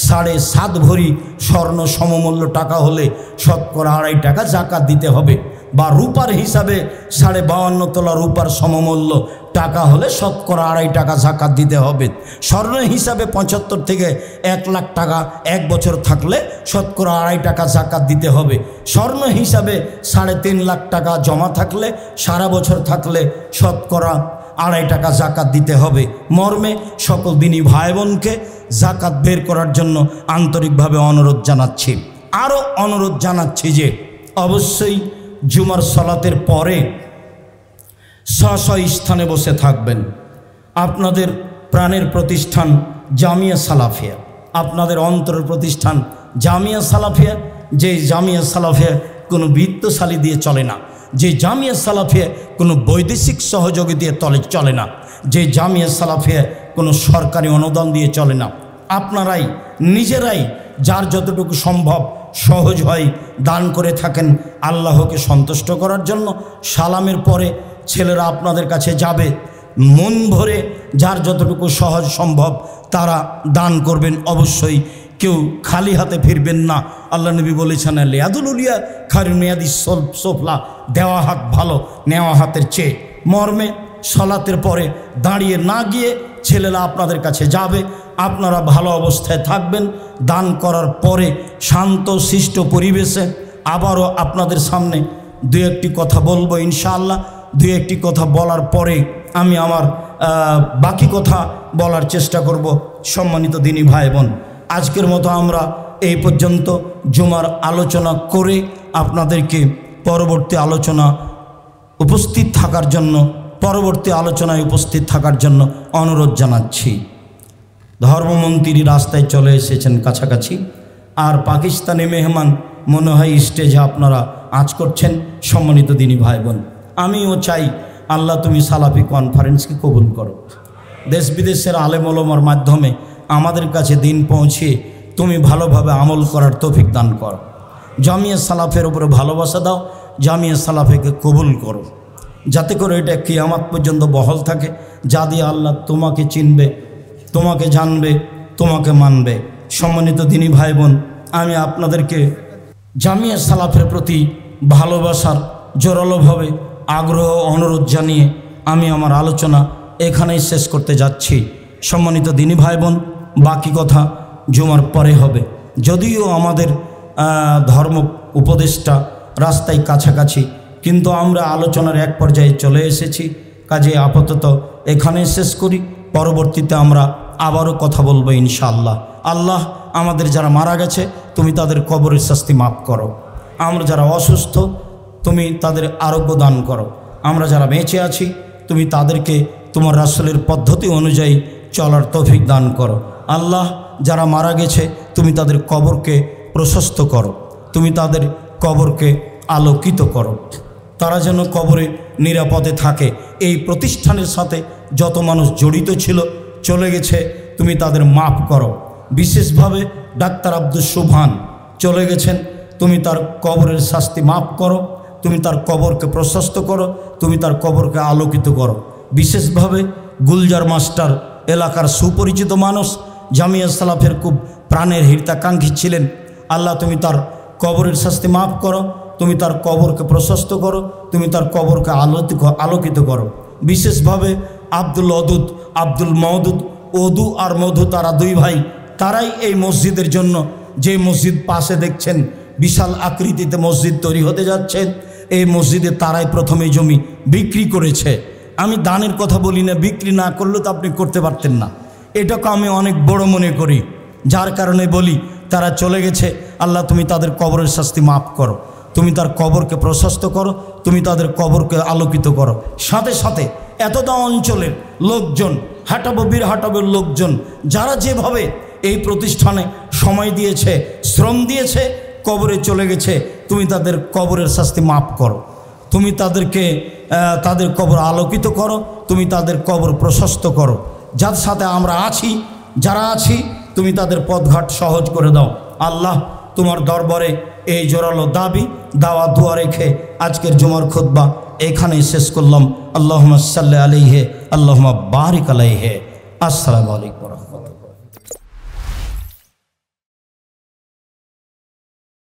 7.5 ভরি স্বর্ণ সমমূল্য টাকা হলে শতকরা 2.5 টাকা জাকাত দিতে হবে, বা রূপার হিসাবে 52.5 তোলা রূপার সমমূল্য টাকা হলে শতকরা 2.5 টাকা জাকাত দিতে হবে। স্বর্ণ হিসাবে 75 থেকে 1 লাখ টাকা 1 বছর থাকলে শতকরা 2.5 টাকা জাকাত দিতে হবে। স্বর্ণ হিসাবে 3.5 লাখ টাকা জমা থাকলে, সারা বছর থাকলে শতকরা 2.5 টাকা জাকাত দিতে হবে। মর্মে সকল দিনী ভাই বোনকে জাকাত বের করার জন্য আন্তরিকভাবে অনুরোধ জানাচ্ছি। আরও অনুরোধ জানাচ্ছি যে অবশ্যই জুমার সালাতের পরে স্ব স্থানে বসে থাকবেন। আপনাদের প্রাণের প্রতিষ্ঠান জামিয়া সালাফিয়া, আপনাদের অন্তরের প্রতিষ্ঠান জামিয়া সালাফিয়া, যে জামিয়া সালাফিয়া কোনো বিত্তশালী দিয়ে চলে না, যে জামিয়া সালাফিয়া কোনো বৈদেশিক সহযোগী দিয়ে চলে না, যে জামিয়া সালাফিয়া কোনো সরকারি অনুদান দিয়ে চলে না। আপনারাই নিজেরাই যার যতটুকু সম্ভব সহজ হয় দান করে থাকেন আল্লাহকে সন্তুষ্ট করার জন্য। সালামের পরে ছেলেরা আপনাদের কাছে যাবে, মন ভরে যার যতটুকু সহজ সম্ভব তারা দান করবেন। অবশ্যই কেউ খালি হাতে ফিরবেন না। আল্লাহ নবী বলেছেন, লিয়াদুল উলিয়া খায়রুম মিনাদিস সুফলা, দেওয়া হাত ভালো নেওয়া হাতের চেয়ে। মর্মে সালাতের পরে দাঁড়িয়ে না গিয়ে ছেলেরা আপনাদের কাছে যাবে, আপনারা ভালো অবস্থায় থাকবেন। দান করার পরে শান্ত শিষ্ট পরিবেশে আবারও আপনাদের সামনে 2-1টি কথা বলবো ইনশাআল্লাহ। 2-1টি কথা বলার পরে আমি আমার বাকি কথা বলার চেষ্টা করব। সম্মানিত দিনী ভাই বোন, আজকের মতো আমরা এই পর্যন্ত জুমার আলোচনা করে আপনাদেরকে পরবর্তী আলোচনায় উপস্থিত থাকার জন্য অনুরোধ জানাচ্ছি। ধর্মমন্ত্রী রাস্তায় চলে এসেছেন কাছাকাছি, আর পাকিস্তানি মেহমান মনে হয় স্টেজে আপনারা আঁচ করছেন। সম্মানিত দিনী ভাই বোন, আমিও চাই আল্লাহ তুমি সালাফি কনফারেন্সকে কবুল করো। দেশ বিদেশের আলেম ওলামার মাধ্যমে আমাদের কাছে দিন পৌঁছে তুমি ভালোভাবে আমল করার তৌফিক দান করো। জামিয়া সালাফের উপরে ভালোবাসা দাও, জামিয়া সালাফিকে কবুল করো, যাতে করে এটা কিয়ামত পর্যন্ত বহাল থাকে, যা দিয়ে আল্লাহ তোমাকে চিনবে, তোমাকে জানবে, তোমাকে মানবে। সম্মানিত দিনী ভাই বোন, আমি আপনাদেরকে জামিয়া সালাফের প্রতি ভালোবাসার জোরালোভাবে আগ্রহ অনুরোধ জানিয়ে আমি আমার আলোচনা এখানেই শেষ করতে যাচ্ছি। সম্মানিত দিনী ভাই বোন, বাকি কথা জুমার পরে হবে। যদিও আমাদের ধর্ম উপদেষ্টা রাস্তায় কাছাকাছি, কিন্তু আমরা আলোচনার এক পর্যায়ে চলে এসেছি। কাজে আপাতত এখানে শেষ করি, পরবর্তীতে আমরা আবারও কথা বলবো ইনশাআল্লাহ। আল্লাহ আমাদের যারা মারা গেছে তুমি তাদের কবরের শাস্তি মাফ করো। আমরা যারা অসুস্থ তুমি তাদের আরোগ্য দান করো। আমরা যারা বেঁচে আছি তুমি তাদেরকে তোমার রাসূলের পদ্ধতি অনুযায়ী চলার তৌফিক দান করো। আল্লাহ যারা মারা গেছে তুমি তাদের কবরকে প্রশস্ত করো, তুমি তাদের কবরকে আলোকিত করো, তারা যেন কবরে নিরাপদে থাকে। এই প্রতিষ্ঠানের সাথে যত মানুষ জড়িত ছিল চলে গেছে তুমি তাদের মাফ করো। বিশেষভাবে ডাক্তার আব্দুল সুবহান চলে গেছেন, তুমি তার কবরের শাস্তি মাফ করো, তুমি তার কবরকে প্রশস্ত করো, তুমি তার কবরকে আলোকিত করো। বিশেষভাবে গুলজার মাস্টার এলাকার সুপরিচিত মানুষ, জামিয়া সালাফের খুব প্রাণের হিতাকাঙ্ক্ষী ছিলেন। আল্লাহ তুমি তার কবরের শাস্তি মাফ করো, তুমি তার কবরকে প্রশস্ত করো, তুমি তার কবরকে আলোকিত করো। বিশেষভাবে আব্দুল অদুদ, আব্দুল মওদুদ, ওদু আর মধু তারা দুই ভাই, তারাই এই মসজিদের জন্য, যে মসজিদ পাশে দেখছেন বিশাল আকৃতিতে মসজিদ তৈরি হতে যাচ্ছে, এই মসজিদে তারাই প্রথমে জমি বিক্রি করেছে। আমি দানের কথা বলি না, বিক্রি না করলে তো আপনি করতে পারতেন না, এটাকে আমি অনেক বড় মনে করি, যার কারণে বলি তারা চলে গেছে। আল্লাহ তুমি তাদের কবরের শাস্তি মাফ করো, তুমি তার কবরকে প্রশস্ত করো, তুমি তাদের কবরকে আলোকিত করো। সাথে সাথে এতটা অঞ্চলের লোকজন, হাটাবো বীর হাটাবের লোকজন, যারা যেভাবে এই প্রতিষ্ঠানে সময় দিয়েছে, শ্রম দিয়েছে, কবরে চলে গেছে, তুমি তাদের কবরের শাস্তি মাফ করো, তুমি তাদেরকে তাদের কবর আলোকিত করো, তুমি তাদের কবর প্রশস্ত করো। যার সাথে আমরা আছি, যারা আছি, তুমি তাদের পথঘাট সহজ করে দাও। আল্লাহ তোমার দরবারে এই জোরালো দাবি দাওয়া দোয়া রেখে আজকের জুমার খুতবা এখানেই শেষ করলাম। আল্লাহুম্মা সাল্লি আলাইহি, আল্লাহুম্মা বারিক আলাইহি। আসসালামু আলাইকুম।